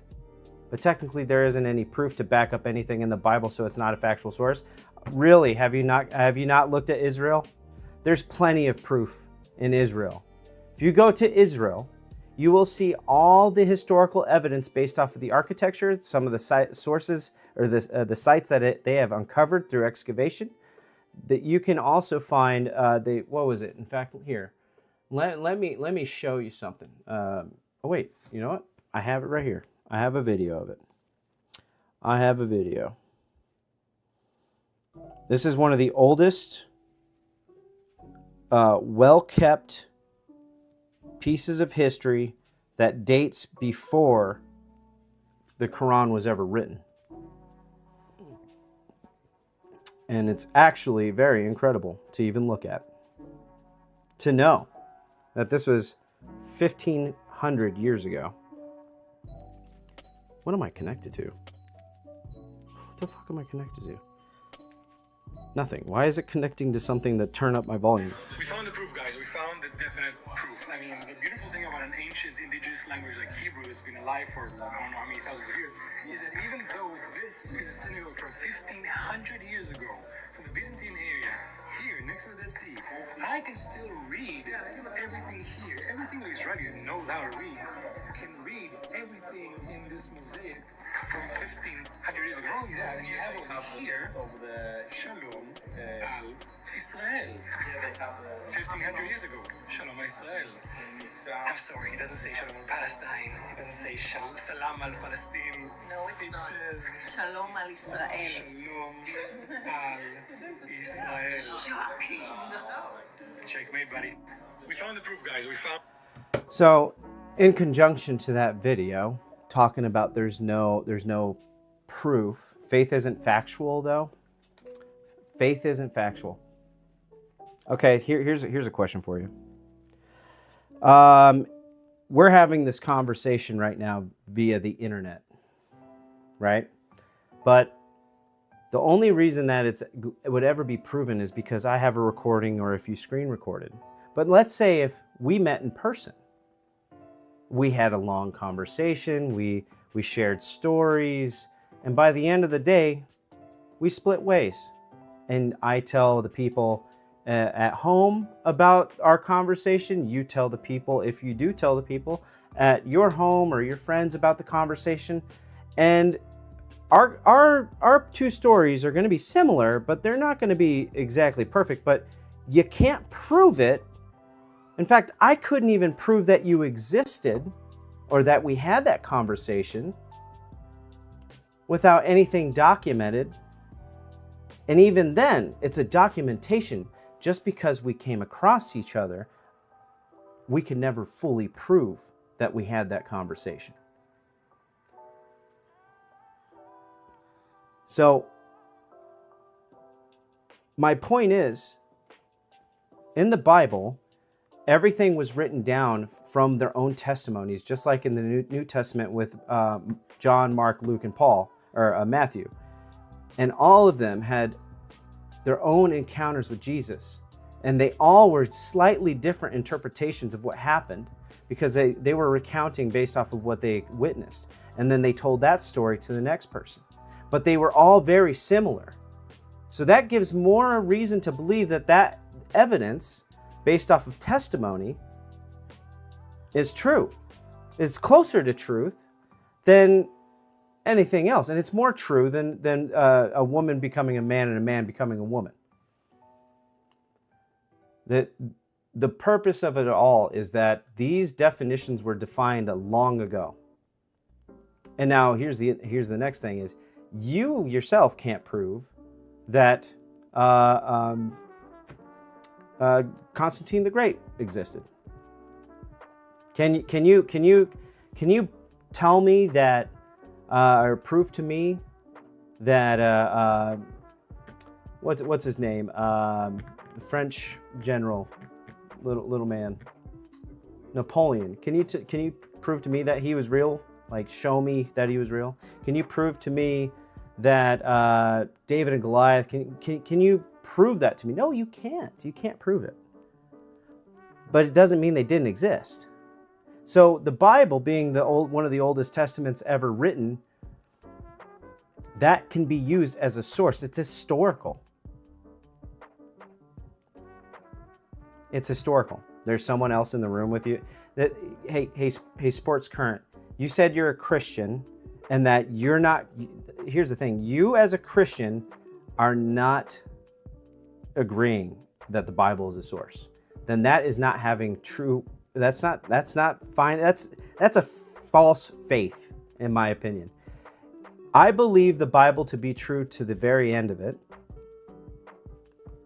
But technically, there isn't any proof to back up anything in the Bible, so it's not a factual source. Really, have you not looked at Israel? There's plenty of proof in Israel. If you go to Israel, you will see all the historical evidence based off of the architecture, some of the sources or the sites that they have uncovered through excavation. That you can also find what was it? In fact, here, let me show you something. Oh wait, you know what? I have it right here. I have a video of it. I have a video. This is one of the oldest, well-kept pieces of history that dates before the Quran was ever written. And it's actually very incredible to even look at. To know that this was 1,500 years ago. What am I connected to? What the fuck am I connected to? Nothing. Why is it connecting to something that turned up my volume? We found the proof, guys. We found the definite proof. I mean, the beautiful thing about an ancient indigenous language like Hebrew that's been alive for I don't know how many thousands of years is that even though this is a synagogue from 1,500 years ago, from the Byzantine area, here next to the Dead Sea, I can still read everything here. Every single Israeli that knows how to read can read everything in this mosaic from 1,500 years ago. Not only that, you have over here Shalom al Israel. 1,500 years ago, Shalom al Israel. I'm sorry, it doesn't say Shalom al Palestine. It doesn't say Salam al Palestine. No, it not. says Shalom al Israel. Shalom al Israel. Shocking. Checkmate, buddy. We found the proof, guys. We found. So, in conjunction to that video, talking about there's no proof. Faith isn't factual, though. Faith isn't factual. Okay, here's a question for you. We're having this conversation right now via the internet, right? But the only reason that it would ever be proven is because I have a recording or if you screen recorded. But let's say if we met in person, we had a long conversation, we shared stories, and by the end of the day, we split ways. And I tell the people at home about our conversation. You tell the people, if you do tell the people at your home or your friends about the conversation. And our two stories are going to be similar, but they're not going to be exactly perfect. But you can't prove it. In fact, I couldn't even prove that you existed or that we had that conversation without anything documented. And even then, it's a documentation. Just because we came across each other, we can never fully prove that we had that conversation. So, my point is, in the Bible, everything was written down from their own testimonies, just like in the New Testament with John, Mark, Luke, and Paul, or Matthew. And all of them had their own encounters with Jesus. And they all were slightly different interpretations of what happened because they were recounting based off of what they witnessed. And then they told that story to the next person. But they were all very similar. So that gives more reason to believe that that evidence, based off of testimony, is true. It's closer to truth than anything else. And it's more true than a woman becoming a man and a man becoming a woman. The purpose of it all is that these definitions were defined long ago. And now here's the next thing is, you yourself can't prove that Constantine the Great existed. Can you tell me that or prove to me that what's his name? The French general, little man, Napoleon. Can you prove to me that he was real? Like, show me that he was real. Can you prove to me that David and Goliath? Can you prove that to me? No, you can't. You can't prove it. But it doesn't mean they didn't exist. So the Bible, being one of the oldest testaments ever written, that can be used as a source. It's historical. It's historical. There's someone else in the room with you. Hey, Sports Current, you said you're a Christian and that you're not. Here's the thing. You as a Christian are not agreeing that the Bible is a source. Then that is not having true. That's not fine. That's a false faith, in my opinion. I believe the Bible to be true to the very end of it,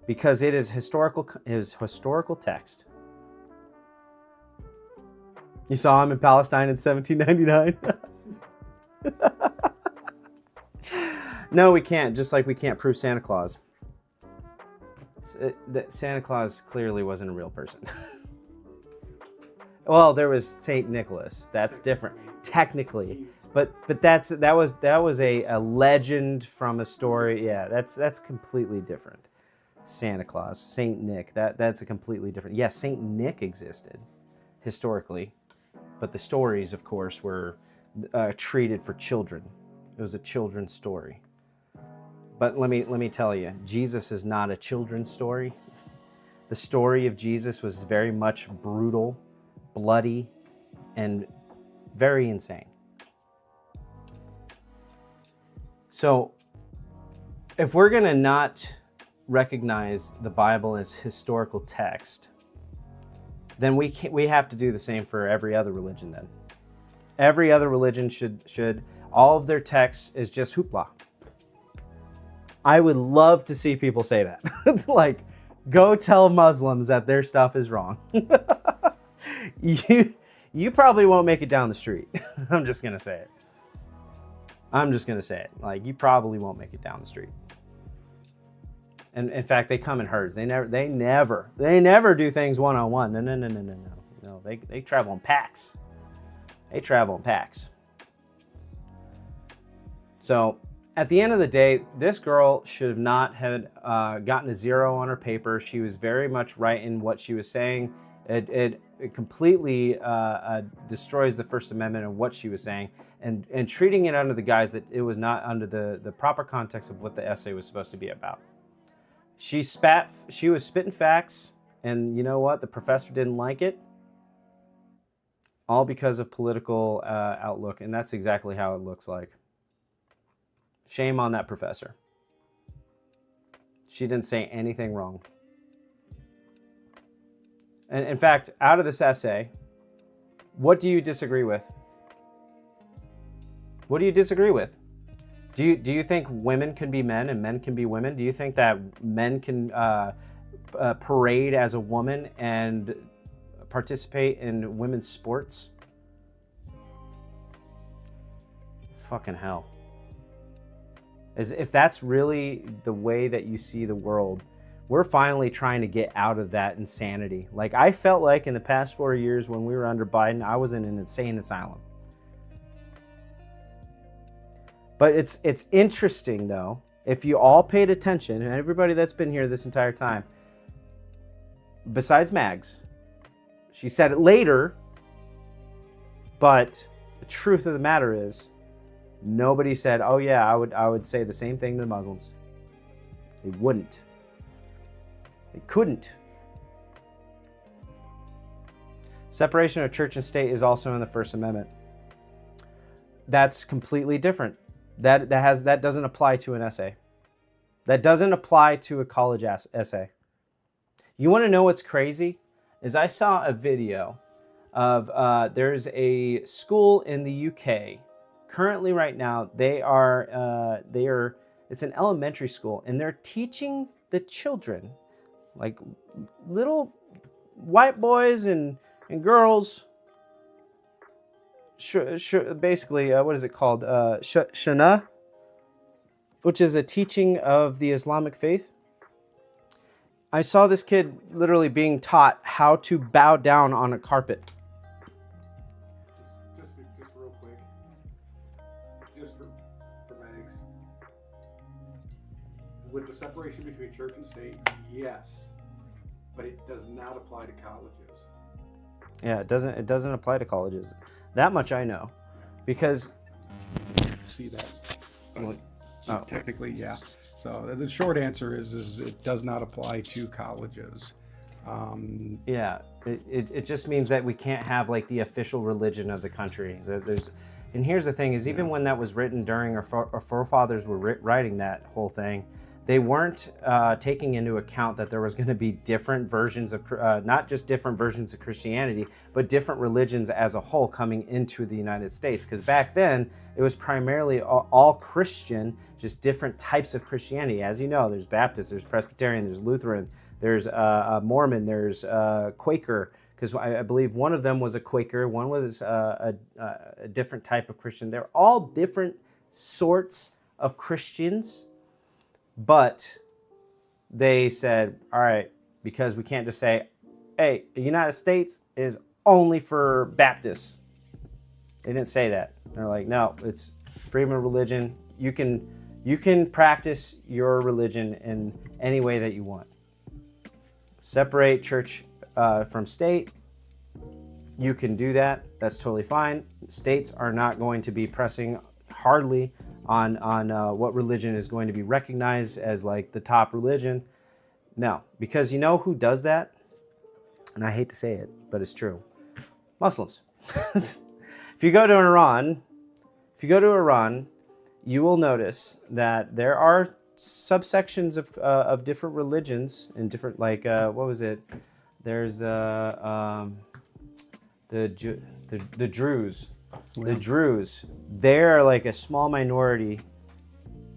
because it is historical text. You saw him in Palestine in 1799? No, we can't. Just like we can't prove Santa Claus. Santa Claus clearly wasn't a real person. Well, there was Saint Nicholas. That's different, technically. But that was a legend from a story. Yeah, that's completely different. Santa Claus, Saint Nick. That's a completely different. Yes, Saint Nick existed historically, but the stories, of course, were treated for children. It was a children's story. But let me tell you, Jesus is not a children's story. The story of Jesus was very much brutal, bloody, and very insane. So, if we're going to not recognize the Bible as historical text, then we have to do the same for every other religion then. Every other religion should all of their text is just hoopla. I would love to see people say that. It's like, go tell Muslims that their stuff is wrong. You probably won't make it down the street. I'm just going to say it. Like, you probably won't make it down the street. And in fact, they come in herds. They never do things one-on-one. No. They travel in packs. So at the end of the day, this girl should have not had gotten a 0 on her paper. She was very much right in what she was saying. It completely destroys the First Amendment and what she was saying, and treating it under the guise that it was not under the proper context of what the essay was supposed to be about. She was spitting facts, and you know what? The professor didn't like it, all because of political outlook, and that's exactly how it looks like. Shame on that professor. She didn't say anything wrong. And in fact, out of this essay, what do you disagree with? What do you disagree with? Do you think women can be men and men can be women? Do you think that men can parade as a woman and participate in women's sports? Fucking hell. As if that's really the way that you see the world, we're finally trying to get out of that insanity. Like, I felt like in the past 4 years when we were under Biden, I was in an insane asylum. But it's interesting, though, if you all paid attention, and everybody that's been here this entire time, besides Mags, she said it later, but the truth of the matter is, nobody said, oh yeah, I would say the same thing to Muslims. They wouldn't. They couldn't. Separation of church and state is also in the First Amendment. That's completely different. That doesn't apply to an essay. That doesn't apply to a college essay. You want to know what's crazy? Is I saw a video of there's a school in the UK. Currently, right now, it's an elementary school, and they're teaching the children, like little white boys and girls, basically, what is it called? Shana, which is a teaching of the Islamic faith. I saw this kid literally being taught how to bow down on a carpet. Just real quick. Just for Mags. With the separation between church and state, yes. But it does not apply to colleges. Yeah, it doesn't apply to colleges. That much I know. Because See that? Well, oh. Technically, yeah. So the short answer is it does not apply to colleges. Yeah, it just means that we can't have like the official religion of the country. And here's the thing: is even when that was written during our forefathers were writing that whole thing, they weren't taking into account that there was going to be different versions of not just different versions of Christianity, but different religions as a whole coming into the United States. Because back then it was primarily all Christian, just different types of Christianity. As you know, there's Baptist, there's Presbyterian, there's Lutheran, there's Mormon, there's Quaker. Because I believe one of them was a Quaker, one was a different type of Christian. They're all different sorts of Christians. But they said, all right, because we can't just say, hey, the United States is only for Baptists. They didn't say that. They're like, no, it's freedom of religion. You can practice your religion in any way that you want. Separate church from state. You can do that. That's totally fine. States are not going to be pressing hardly on what religion is going to be recognized as like the top religion. No, because you know who does that? And I hate to say it, but it's true. Muslims. If you go to Iran, you will notice that there are subsections of different religions and different, like what was it? There's the Druze. The Druze, they're like a small minority,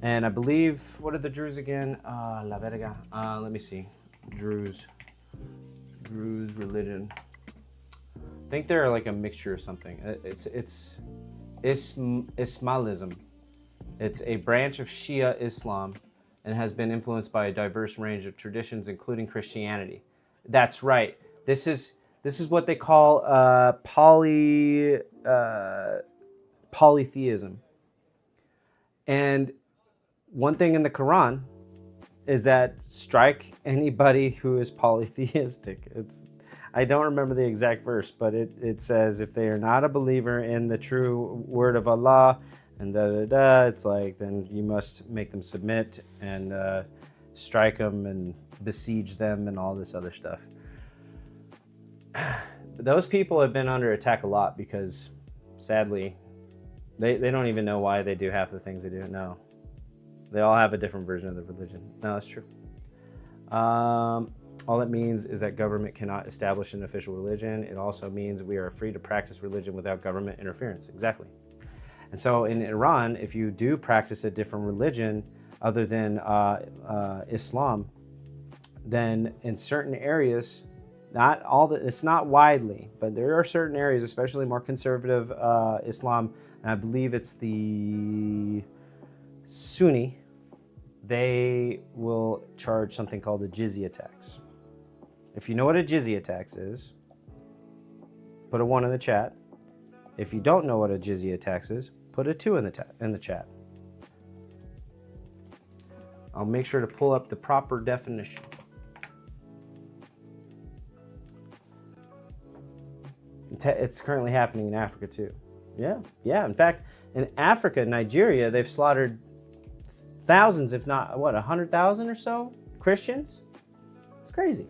and I believe, what are the Druze again? La verga. Let me see. Druze religion. I think they're like a mixture of something. It's Ismailism. It's a branch of Shia Islam and has been influenced by a diverse range of traditions, including Christianity. That's right. This is what they call polytheism. And one thing in the Quran is that strike anybody who is polytheistic. I don't remember the exact verse, but it says if they are not a believer in the true word of Allah and it's like, then you must make them submit and strike them and besiege them and all this other stuff. Those people have been under attack a lot because sadly they don't even know why they do half the things they do. No, they all have a different version of the religion. No, that's true. All it means is that government cannot establish an official religion. It also means we are free to practice religion without government interference. Exactly. And so in Iran, if you do practice a different religion other than Islam, then in certain areas, it's not widely, but there are certain areas, especially more conservative Islam, and I believe it's the Sunni, they will charge something called a jizya tax. If you know what a jizya tax is, put a 1 in the chat. If you don't know what a jizya tax is, put a 2 in the chat. I'll make sure to pull up the proper definition. It's currently happening in Africa too. Yeah. In fact, in Africa, Nigeria, they've slaughtered thousands, if not 100,000 or so Christians. It's crazy.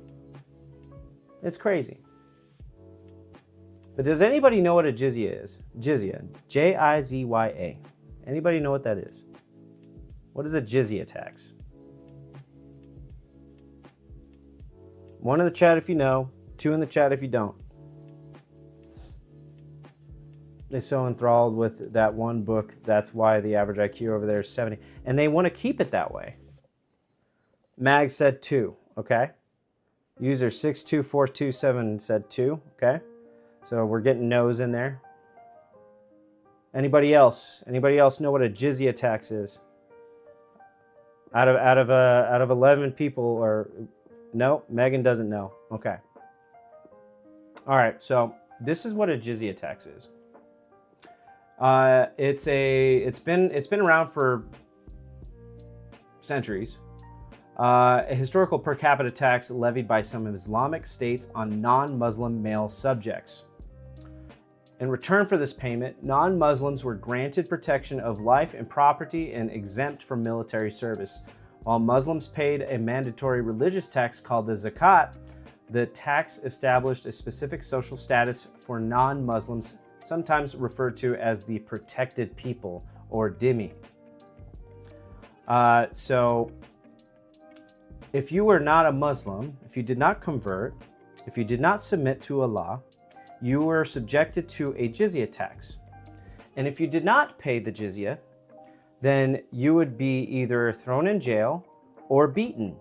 It's crazy. But does anybody know what a jizya is? Jizya, Jizya. Anybody know what that is? What is a jizya tax? 1 in the chat if you know, 2 in the chat if you don't. They're so enthralled with that one book. That's why the average IQ over there is 70. And they want to keep it that way. Mag said 2, okay? User 62427 said 2, okay? So we're getting no's in there. Anybody else? Anybody else know what a jizya tax is? Out of 11 people, or no, Megan doesn't know. Okay. All right. So this is what a jizya tax is. It's been around for centuries. A historical per capita tax levied by some Islamic states on non-Muslim male subjects. In return for this payment, non-Muslims were granted protection of life and property and exempt from military service. While Muslims paid a mandatory religious tax called the zakat, the tax established a specific social status for non-Muslims, sometimes referred to as the protected people, or dhimmi. So if you were not a Muslim, if you did not convert, if you did not submit to Allah, you were subjected to a jizya tax. And if you did not pay the jizya, then you would be either thrown in jail or beaten.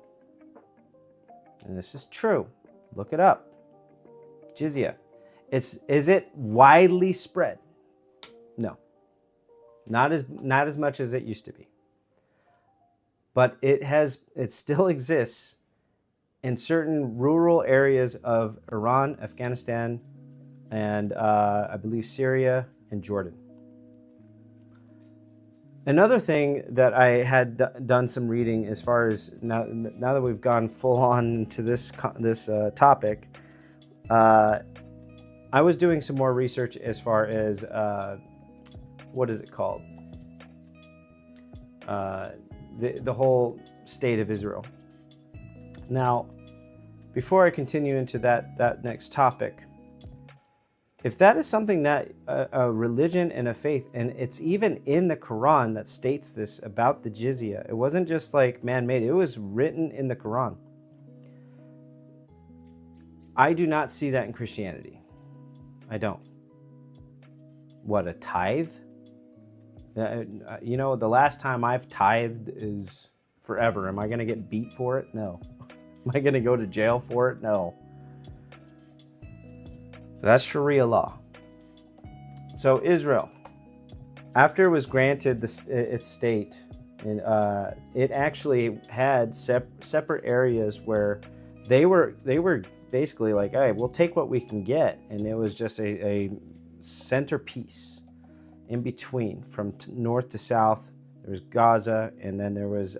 And this is true. Look it up. Jizya. Is it widely spread? No. Not as much as it used to be. But it still exists in certain rural areas of Iran, Afghanistan, and I believe Syria and Jordan. Another thing that I had done some reading, as far as now that we've gone full on to this topic, I was doing some more research as far as what is it called? The whole state of Israel. Now, before I continue into that next topic, if that is something that a religion and a faith, and it's even in the Quran that states this about the jizya, it wasn't just like man-made, it was written in the Quran. I do not see that in Christianity. I don't. What, a tithe? You know, the last time I've tithed is forever. Am I going to get beat for it? No. Am I going to go to jail for it? No. That's Sharia law. So Israel, after it was granted its state, it actually had separate areas where they were basically like, hey, we'll take what we can get, and it was just a centerpiece in between, from north to south, There was Gaza, and then there was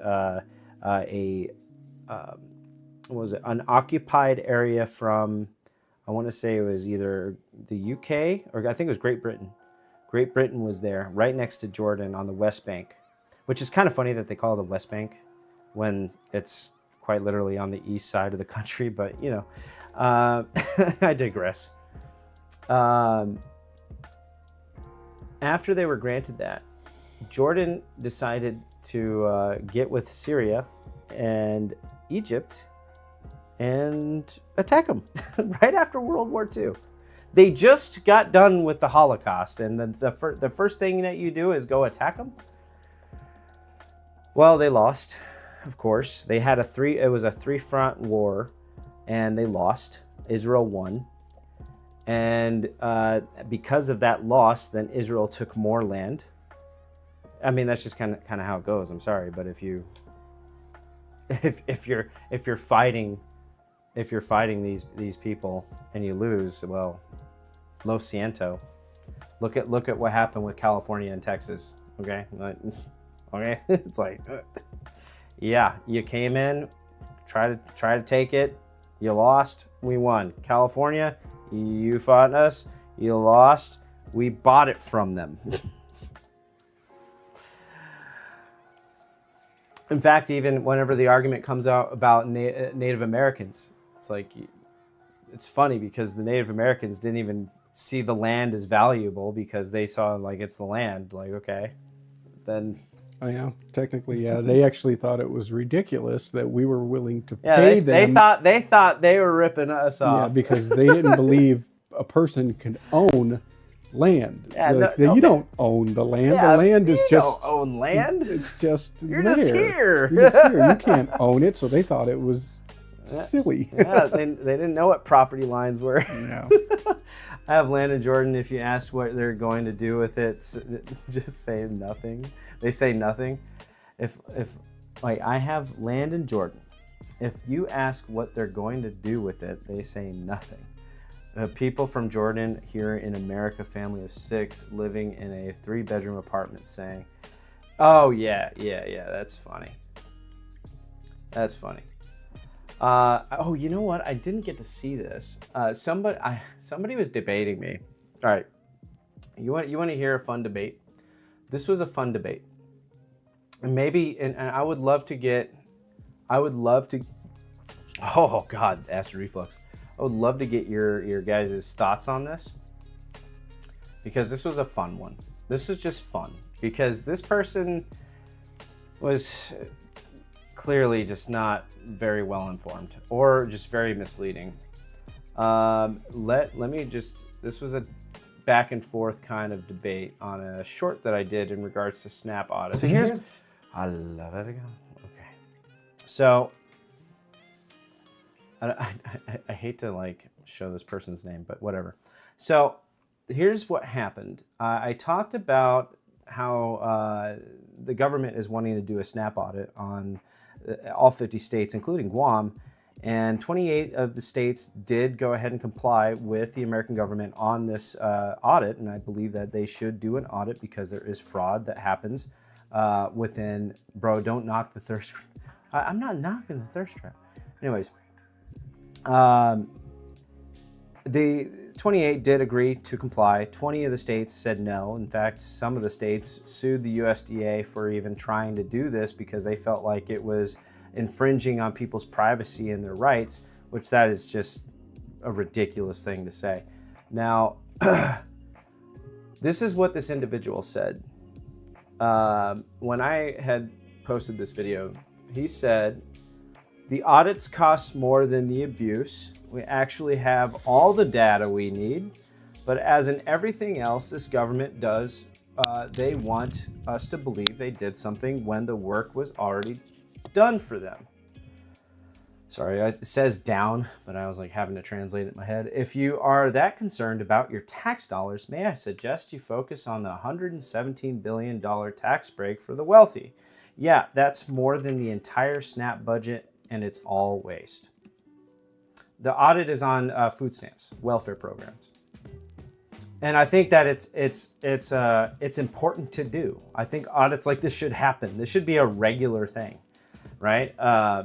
what was it? An occupied area from, I want to say it was either the UK or I think it was Great Britain. Great Britain was there, right next to Jordan on the West Bank, which is kind of funny that they call it the West Bank when it's quite literally on the east side of the country. But you know, I digress. After they were granted that, Jordan decided to get with Syria and Egypt and attack them right after World War II. They just got done with the Holocaust, and the first thing that you do is go attack them. Well, they lost, of course. They had it was a three-front war, and they lost. Israel won. And because of that loss, then Israel took more land. I mean, that's just kind of how it goes. I'm sorry, but if you're fighting these people and you lose, well, lo siento. Look at what happened with California and Texas. Okay, okay. It's like, yeah, you came in, try to take it, you lost, we won. California, you fought us, you lost, we bought it from them. In fact, even whenever the argument comes out about Native Americans, it's like, it's funny because the Native Americans didn't even see the land as valuable because they saw like it's the land. Like, okay, then. Oh yeah, technically, yeah. They actually thought it was ridiculous that we were willing to Yeah, pay them. They thought they were ripping us off. Yeah, because they didn't believe a person can own land. Yeah, you don't own the land. Yeah, the land is you just don't own land. It's just You're there. just here. You're just here. You can't own it. So they thought it was silly. Yeah, they didn't know what property lines were. Yeah. I have land in Jordan. If you ask what they're going to do with it, just say nothing. They say nothing. If like I have land in Jordan, if you ask what they're going to do with it, they say nothing. People from Jordan here in America, family of 6, living in a 3-bedroom apartment, saying, "Oh yeah, that's funny. That's funny." Oh, you know what? I didn't get to see this. Somebody was debating me. All right, you want to hear a fun debate? This was a fun debate, and I would love to. Oh God, acid reflux. I would love to get your guys' thoughts on this because this was a fun one. This was just fun because this person was clearly just not very well informed or just very misleading. This was a back and forth kind of debate on a short that I did in regards to Snap audits. So I love it again. Okay. So I hate to like show this person's name, but whatever. So here's what happened. I talked about how the government is wanting to do a SNAP audit on all 50 states, including Guam, and 28 of the states did go ahead and comply with the American government on this audit, and I believe that they should do an audit because there is fraud that happens within. Bro, don't knock the thirst. I'm not knocking the thirst trap. Anyways. The 28 did agree to comply. 20 of the states said no. In fact, some of the states sued the USDA for even trying to do this because they felt like it was infringing on people's privacy and their rights, which that is just a ridiculous thing to say. Now, this is what this individual said. When I had posted this video, he said, "The audits cost more than the abuse. We actually have all the data we need, but as in everything else this government does, they want us to believe they did something when the work was already done for them." Sorry, it says down, but I was like having to translate it in my head. "If you are that concerned about your tax dollars, may I suggest you focus on the $117 billion tax break for the wealthy. Yeah, that's more than the entire SNAP budget, and it's all waste." The audit is on food stamps, welfare programs. And I think that it's important to do. I think audits like this should happen. This should be a regular thing, right? I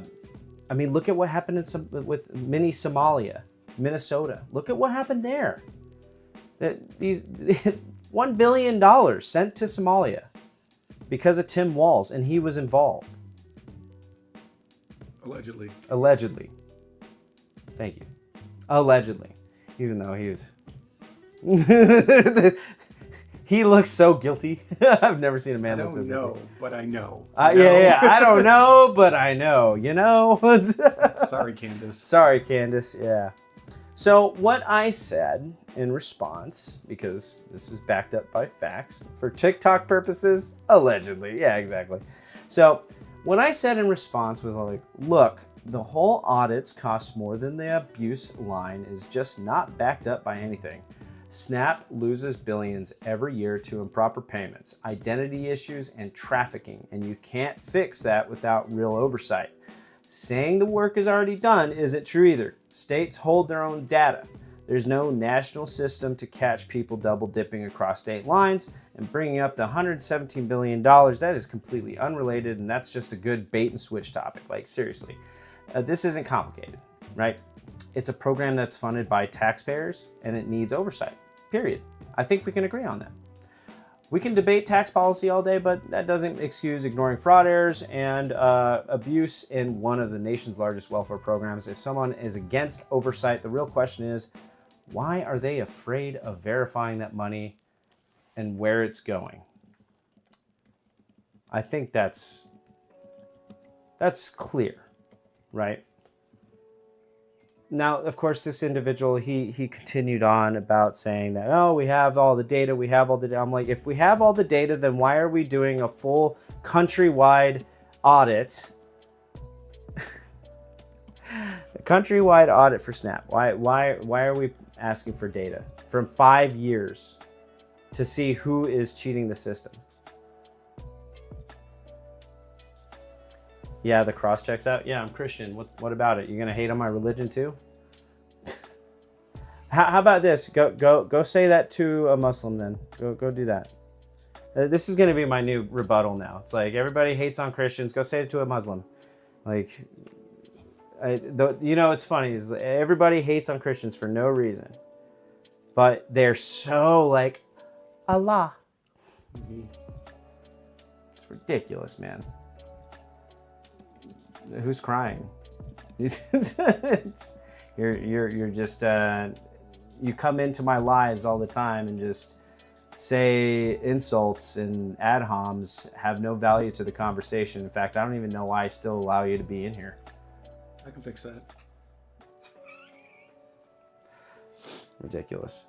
mean, look at what happened with mini Somalia, Minnesota. Look at what happened there. These $1 billion sent to Somalia because of Tim Walz, and he was involved. Allegedly. Allegedly. Thank you. Allegedly. Even though he was... He looks so guilty. I've never seen a man look so guilty. I don't know, but I know. Yeah. I don't know, but I know. You know? Sorry, Candace. Sorry, Candace. Yeah. So what I said in response, because this is backed up by facts, for TikTok purposes, allegedly. Yeah, exactly. So what I said in response was like, look, the whole audits cost more than the abuse line is just not backed up by anything. Snap loses billions every year to improper payments, identity issues, and trafficking, and you can't fix that without real oversight. Saying the work is already done isn't true either. States hold their own data. There's no national system to catch people double dipping across state lines, and bringing up the $117 billion, that is completely unrelated, and that's just a good bait and switch topic. Like, seriously, this isn't complicated, right? It's a program that's funded by taxpayers, and it needs oversight, period. I think we can agree on that. We can debate tax policy all day, but that doesn't excuse ignoring fraud errors and abuse in one of the nation's largest welfare programs. If someone is against oversight, the real question is, why are they afraid of verifying that money and where it's going? I think that's clear, right? Now, of course, this individual, he continued on about saying that, oh, we have all the data, we have all the data. I'm like, if we have all the data, then why are we doing a full countrywide audit? A countrywide audit for Snap. Why are we asking for data from 5 years to see who is cheating the system? Yeah, the cross checks out. Yeah, I'm Christian. What about it? You're gonna hate on my religion too? How about this? Go say that to a Muslim then. Go do that. This is gonna be my new rebuttal now. It's like everybody hates on Christians. Go say it to a Muslim. Like, it's funny is everybody hates on Christians for no reason, but they're so like Allah. It's ridiculous, man. Who's crying? You're just you come into my lives all the time and just say insults and ad homs, have no value to the conversation. In fact, I don't even know why I still allow you to be in here. I can fix that. Ridiculous.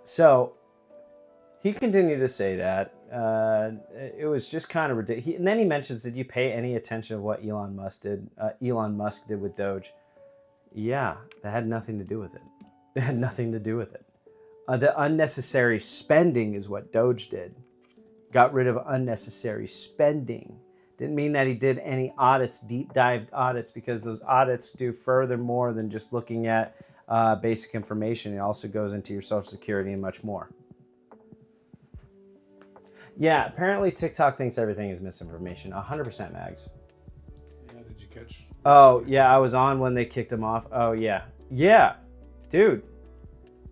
So he continued to say that. It was just kind of ridiculous. And then he mentions, did you pay any attention to what Elon Musk did with Doge? Yeah, that had nothing to do with it. It had nothing to do with it. The unnecessary spending is what Doge did. Got rid of unnecessary spending. Didn't mean that he did any audits, deep dive audits, because those audits do further more than just looking at basic information. It also goes into your social security and much more. Yeah, apparently TikTok thinks everything is misinformation. 100% Mags. Yeah, did you catch? Oh, yeah, I was on when they kicked him off. Oh, yeah. Yeah, dude.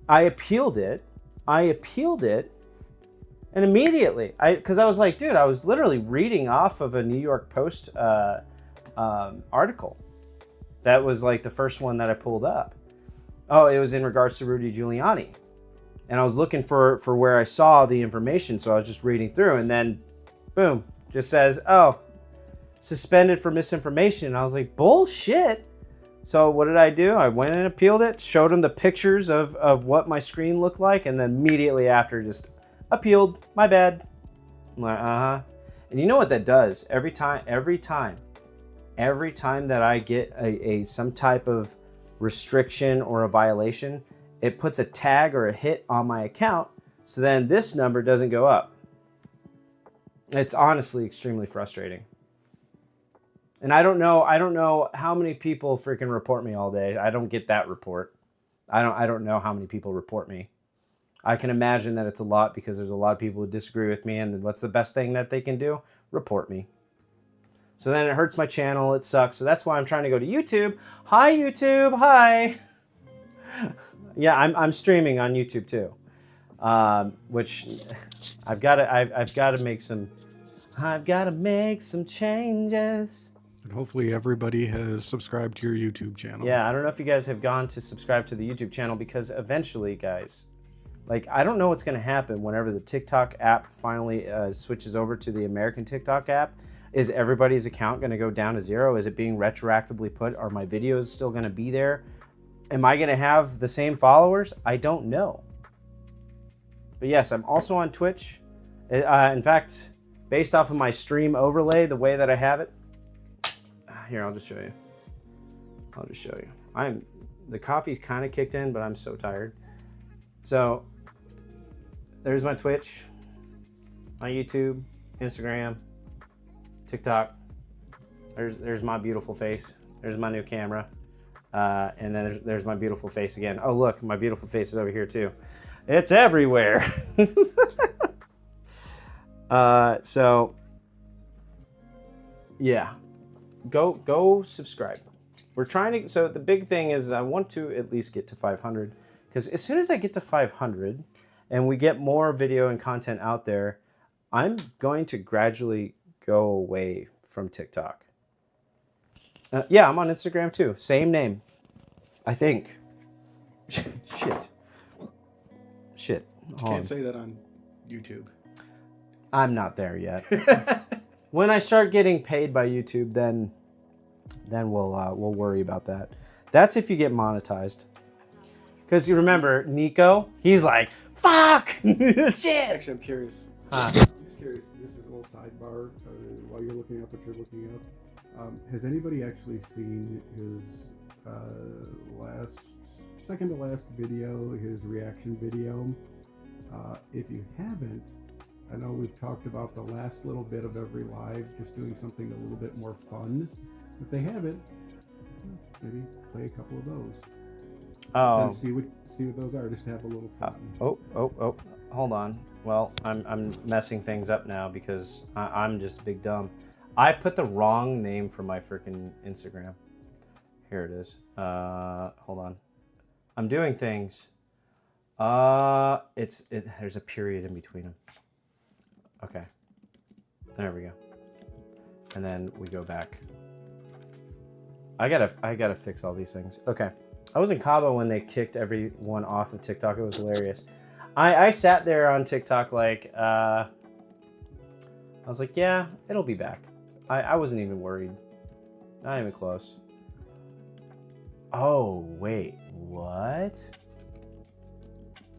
I appealed it. And immediately, because I was like, dude, I was literally reading off of a New York Post article. That was like the first one that I pulled up. Oh, it was in regards to Rudy Giuliani. And I was looking for where I saw the information, so I was just reading through, and then, boom, just says, oh, suspended for misinformation. And I was like, bullshit. So what did I do? I went and appealed it, showed him the pictures of what my screen looked like, and then immediately after just appealed. My bad. I'm like, uh-huh. And you know what that does? Every time that I get some type of restriction or a violation, it puts a tag or a hit on my account, so then this number doesn't go up. It's honestly extremely frustrating. And I don't know how many people freaking report me all day. I don't get that report. I don't know how many people report me. I can imagine that it's a lot because there's a lot of people who disagree with me, and then what's the best thing that they can do? Report me. So then it hurts my channel, it sucks. So that's why I'm trying to go to YouTube. Hi YouTube, hi. Yeah, I'm streaming on YouTube too. Which I've got to make some changes. And hopefully everybody has subscribed to your YouTube channel. Yeah, I don't know if you guys have gone to subscribe to the YouTube channel, because eventually, guys, like, I don't know what's going to happen whenever the TikTok app finally switches over to the American TikTok app. Is everybody's account going to go down to 0? Is it being retroactively put? Are my videos still going to be there? Am I going to have the same followers? I don't know. But yes, I'm also on Twitch. In fact, based off of my stream overlay, the way that I have it, here, I'll just show you. The coffee's kind of kicked in, but I'm so tired. So there's my Twitch, my YouTube, Instagram, TikTok. There's my beautiful face. There's my new camera. And then there's my beautiful face again. Oh, look, my beautiful face is over here too. It's everywhere. So yeah, go subscribe. We're trying to, so the big thing is I want to at least get to 500, because as soon as I get to 500 and we get more video and content out there, I'm going to gradually go away from TikTok. Yeah, I'm on Instagram too. Same name, I think. Shit. You can't say that on YouTube. I'm not there yet. When I start getting paid by YouTube, then we'll worry about that. That's if you get monetized. Because you remember Nico, he's like, fuck, shit. Actually, I'm curious. Huh. I'm just curious. This is a little sidebar while you're looking up what you're looking up. Has anybody actually seen his second to last video, his reaction video? If you haven't, I know we've talked about the last little bit of every live, just doing something a little bit more fun. If they haven't, maybe play a couple of those. Oh. And see what those are. Just have a little fun. Oh. Hold on. Well, I'm messing things up now because I'm just a big dumb. I put the wrong name for my freaking Instagram. Here it is. Hold on. I'm doing things. There's a period in between them. Okay. There we go. And then we go back. I gotta fix all these things. Okay. I was in Cabo when they kicked everyone off of TikTok. It was hilarious. I sat there on TikTok like, I was like, yeah, it'll be back. I wasn't even worried. Not even close. Oh, wait, what?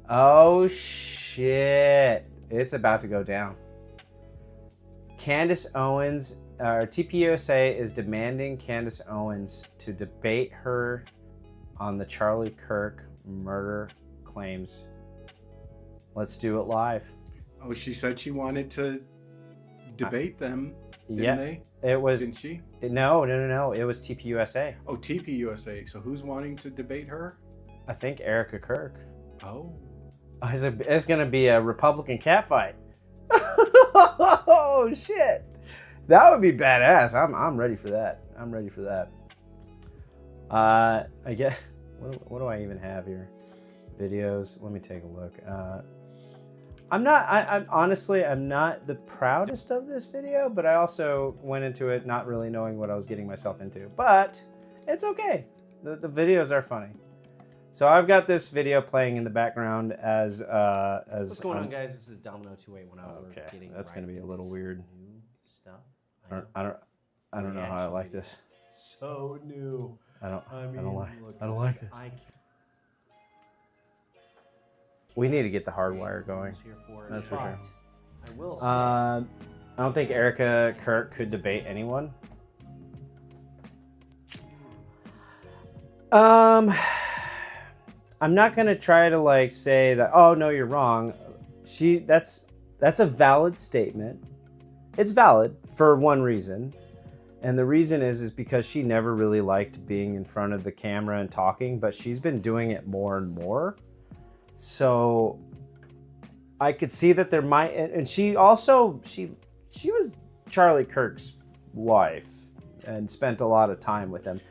Oh, shit. It's about to go down. Candace Owens, TPUSA is demanding Candace Owens to debate her on the Charlie Kirk murder claims. Let's do it live. Oh, she said she wanted to debate them, didn't they? It was. Didn't she? No. It was TPUSA. Oh, TPUSA. So who's wanting to debate her? I think Erica Kirk. Oh. It's going to be a Republican catfight. Oh, shit. That would be badass. I'm ready for that. I guess, what do I even have here? Videos. Let me take a look. I'm honestly not the proudest of this video, but I also went into it not really knowing what I was getting myself into. But it's okay. The videos are funny. So I've got this video playing in the background as What's going on, guys? This is Domino 281. Okay, that's gonna be a little weird. New stuff. I don't know how I like this. So new. I don't look, like this. We need to get the hardwire going. That's for sure. I will say, I don't think Erica Kirk could debate anyone. I'm not gonna try to like say that, oh no, you're wrong. That's a valid statement. It's valid for one reason. And the reason is because she never really liked being in front of the camera and talking, but she's been doing it more and more. So I could see that there might, and she also, she was Charlie Kirk's wife and spent a lot of time with him.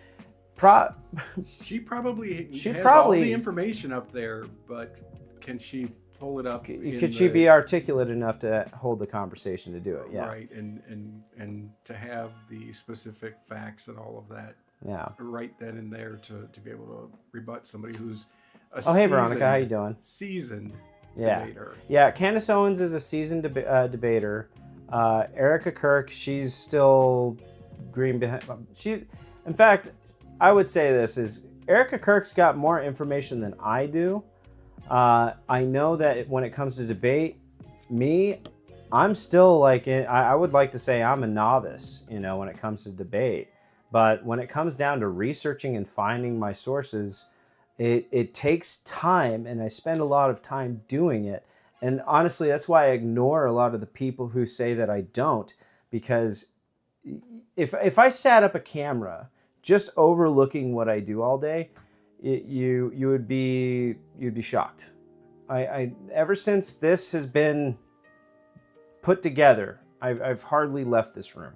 She probably She has all probably- the information up there, but can she pull it up? Could she be articulate enough to hold the conversation to do it? Yeah. Right, and to have the specific facts and all of that Yeah. right then and there to be able to rebut somebody who's a Oh, hey, Veronica, how you doing? seasoned Yeah. debater. Yeah, Candace Owens is a seasoned debater. Erica Kirk, she's still green behind. In fact, I would say this is Erica Kirk's got more information than I do. I know that when it comes to debate, I'm still like, I would like to say I'm a novice, when it comes to debate. But when it comes down to researching and finding my sources, it takes time, and I spend a lot of time doing it. And honestly, that's why I ignore a lot of the people who say that I don't, because if I sat up a camera just overlooking what I do all day, you'd be shocked. I ever since this has been put together, I've hardly left this room,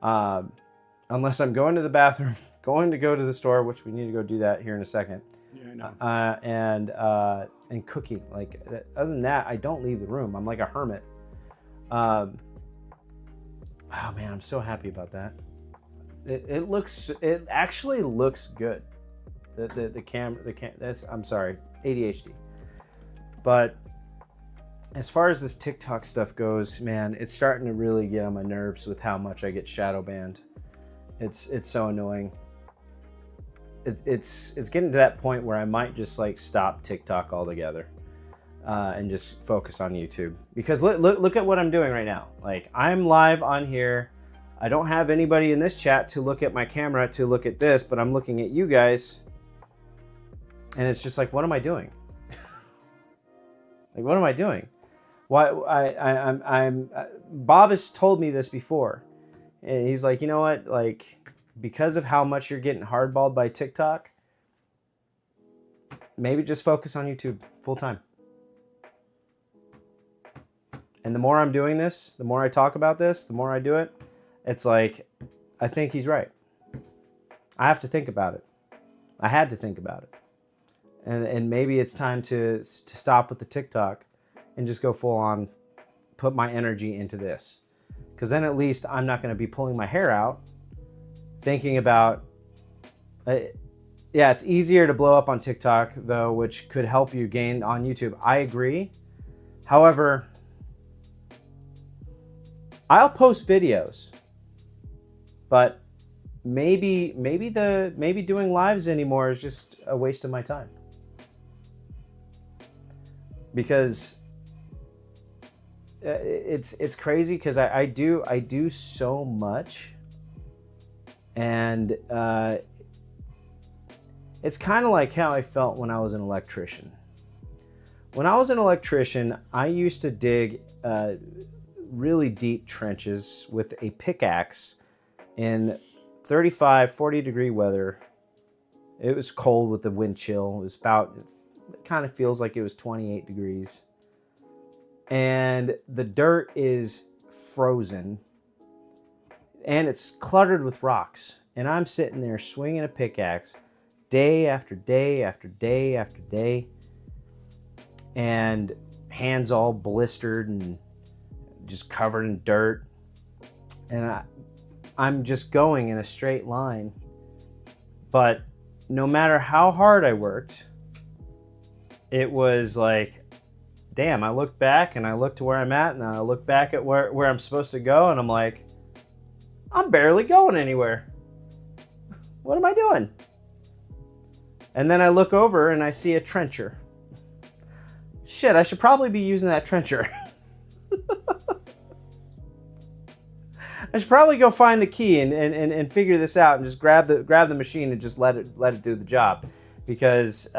unless I'm going to the bathroom, going to go to the store, which we need to go do that here in a second. Yeah, I know. And cooking. Like, other than that, I don't leave the room. I'm like a hermit. Oh man, I'm so happy about that. It actually looks good. The camera, I'm sorry, ADHD. But as far as this TikTok stuff goes, man, it's starting to really get on my nerves with how much I get shadow banned. It's so annoying. It's getting to that point where I might just like stop TikTok altogether, and just focus on YouTube. Because look at what I'm doing right now. Like, I'm live on here. I don't have anybody in this chat to look at my camera to look at this, but I'm looking at you guys, and it's just like, what am I doing? Like, what am I doing? Why I'm Bob has told me this before, and he's like, you know what, like, because of how much you're getting hardballed by TikTok, maybe just focus on YouTube full time. And the more I'm doing this, the more I talk about this, the more I do it, it's like, I think he's right. I have to think about it. I had to think about it. And maybe it's time to stop with the TikTok and just go full on, put my energy into this. Because then at least I'm not going to be pulling my hair out thinking about, yeah, it's easier to blow up on TikTok though, which could help you gain on YouTube. I agree. However, I'll post videos, but maybe doing lives anymore is just a waste of my time. Because it's crazy, because I do so much, and it's kind of like how I felt when I was an electrician. When I was an electrician, I used to dig really deep trenches with a pickaxe in 35, 40 degree weather. It was cold with the wind chill. It kind of feels like it was 28 degrees. And the dirt is frozen. And it's cluttered with rocks. And I'm sitting there swinging a pickaxe day after day after day after day. And hands all blistered and just covered in dirt. And I'm just going in a straight line. But no matter how hard I worked, it was like, damn, I look back and I look to where I'm at, and I look back at where I'm supposed to go, and I'm like, I'm barely going anywhere. What am I doing? And then I look over and I see a trencher. Shit, I should probably be using that trencher. I should probably go find the key and figure this out, and just grab the machine and just let it do the job. Because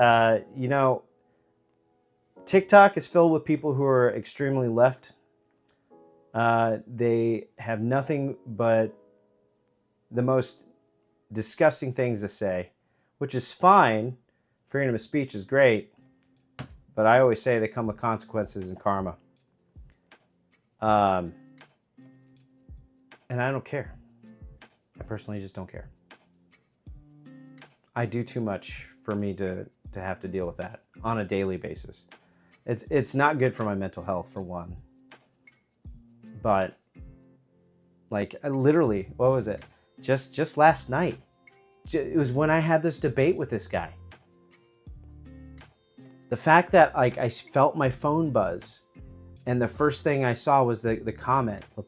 TikTok is filled with people who are extremely left. They have nothing but the most disgusting things to say, which is fine. Freedom of speech is great, but I always say they come with consequences and karma. And I don't care. I personally just don't care. I do too much for me to have to deal with that on a daily basis. It's not good for my mental health, for one. But like, I literally, what was it? Just last night. It was when I had this debate with this guy. The fact that like I felt my phone buzz, and the first thing I saw was the comment. The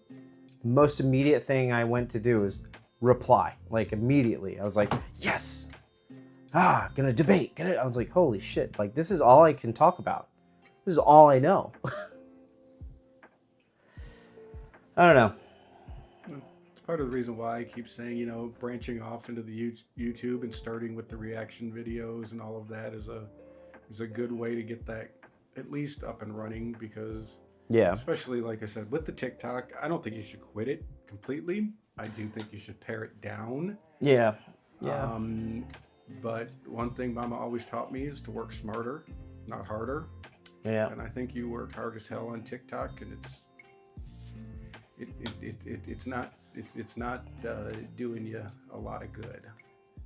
most immediate thing I went to do was reply, like immediately. I was like, yes, gonna debate. I was like, holy shit, like this is all I can talk about. This is all I know. I don't know. It's part of the reason why I keep saying, you know, branching off into the YouTube and starting with the reaction videos and all of that is a good way to get that at least up and running, because Yeah. especially like I said with the TikTok, I don't think you should quit it completely. I do think you should pare it down. Yeah. But one thing Mama always taught me is to work smarter, not harder. Yeah. And I think you work hard as hell on TikTok, and it's not doing you a lot of good.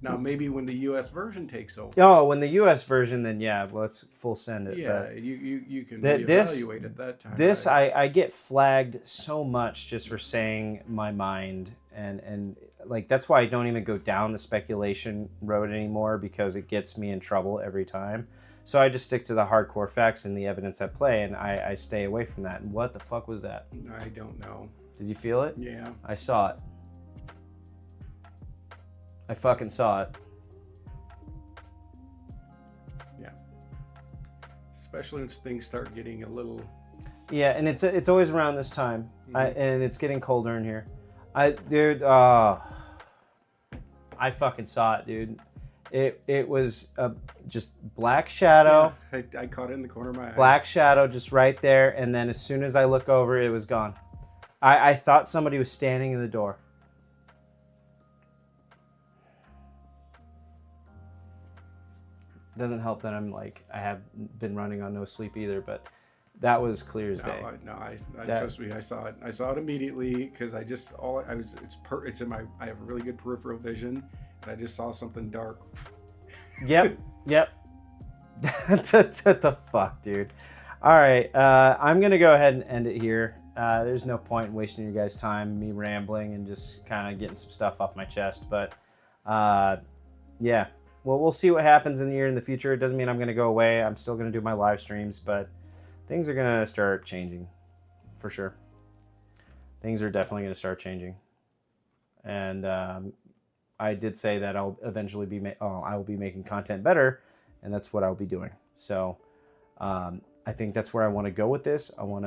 Now maybe when the U.S. version takes over. Oh, when the U.S. version, then yeah, let's full send it. Yeah, but you can this- reevaluate at that time. this right? I get flagged so much just for saying my mind, and like that's why I don't even go down the speculation road anymore, because it gets me in trouble every time. So I just stick to the hardcore facts and the evidence at play, and I stay away from that. And what the fuck was that? I don't know. Did you feel it? Yeah. I saw it. I fucking saw it. Yeah. Especially when things start getting a little. Yeah, and it's always around this time, and it's getting colder in here. I fucking saw it, dude. It was just black shadow, Yeah, I caught it in the corner of my eye. black shadow just right there, and then as soon as I look over, it was gone. I thought somebody was standing in the door. Doesn't help that I'm like, I have been running on no sleep either, but that was clear as day. I That- trust me. I saw it. I saw it immediately because I just it's in my. I have a really good peripheral vision, and I just saw something dark. Yep. What the fuck, dude? All right, I'm gonna go ahead and end it here. There's no point in wasting your guys' time, me rambling and just kind of getting some stuff off my chest. But yeah, well, we'll see what happens in the future. It doesn't mean I'm gonna go away. I'm still gonna do my live streams, but things are gonna start changing, for sure. Things are definitely gonna start changing, and I did say that I'll eventually be I will be making content better, and that's what I'll be doing. So I think that's where I want to go with this. I want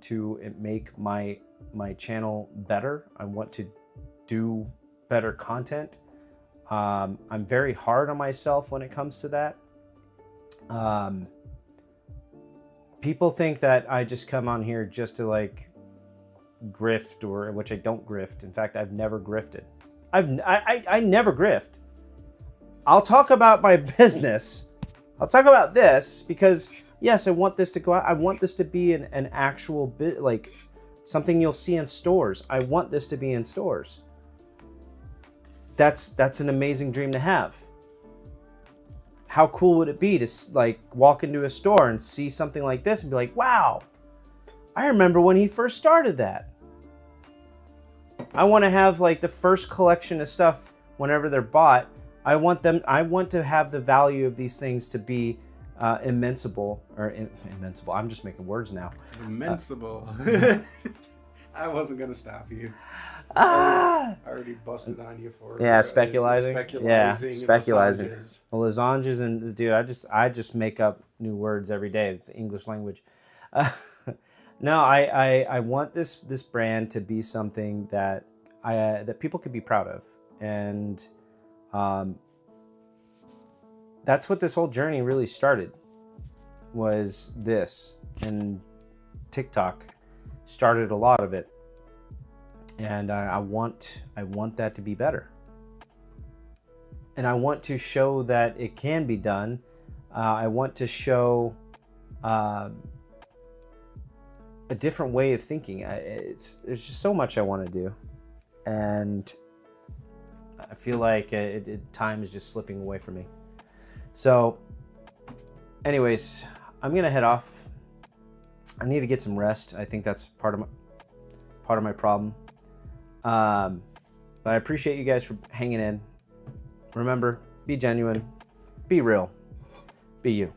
to make my channel better. I want to do better content. I'm very hard on myself when it comes to that. People think that I just come on here just to like grift, or which I don't grift. In fact, I've never grifted. I never grift. I'll talk about my business. I'll talk about this because yes, I want this to go out. I want this to be an actual bit, like something you'll see in stores. I want this to be in stores. That's an amazing dream to have. How cool would it be to like walk into a store and see something like this and be like, wow, I remember when he first started that. I want to have like the first collection of stuff whenever they're bought. I want to have the value of these things to be immensible. I'm just making words now. Immensible. I wasn't gonna stop you. Ah! I already busted on you for Speculizing. Yeah, and speculizing. massages. Well, lasagnas and dude, I just make up new words every day. It's English language. No, I want this brand to be something that that people could be proud of, and that's what this whole journey really started. Was this, and TikTok started a lot of it. and I want that to be better. And I want to show that it can be done. I want to show a different way of thinking. There's just so much I want to do, and I feel like time is just slipping away from me. So, anyways, I'm gonna head off. I need to get some rest. I think that's part of my problem. But I appreciate you guys for hanging in. Remember, be genuine, be real, be you.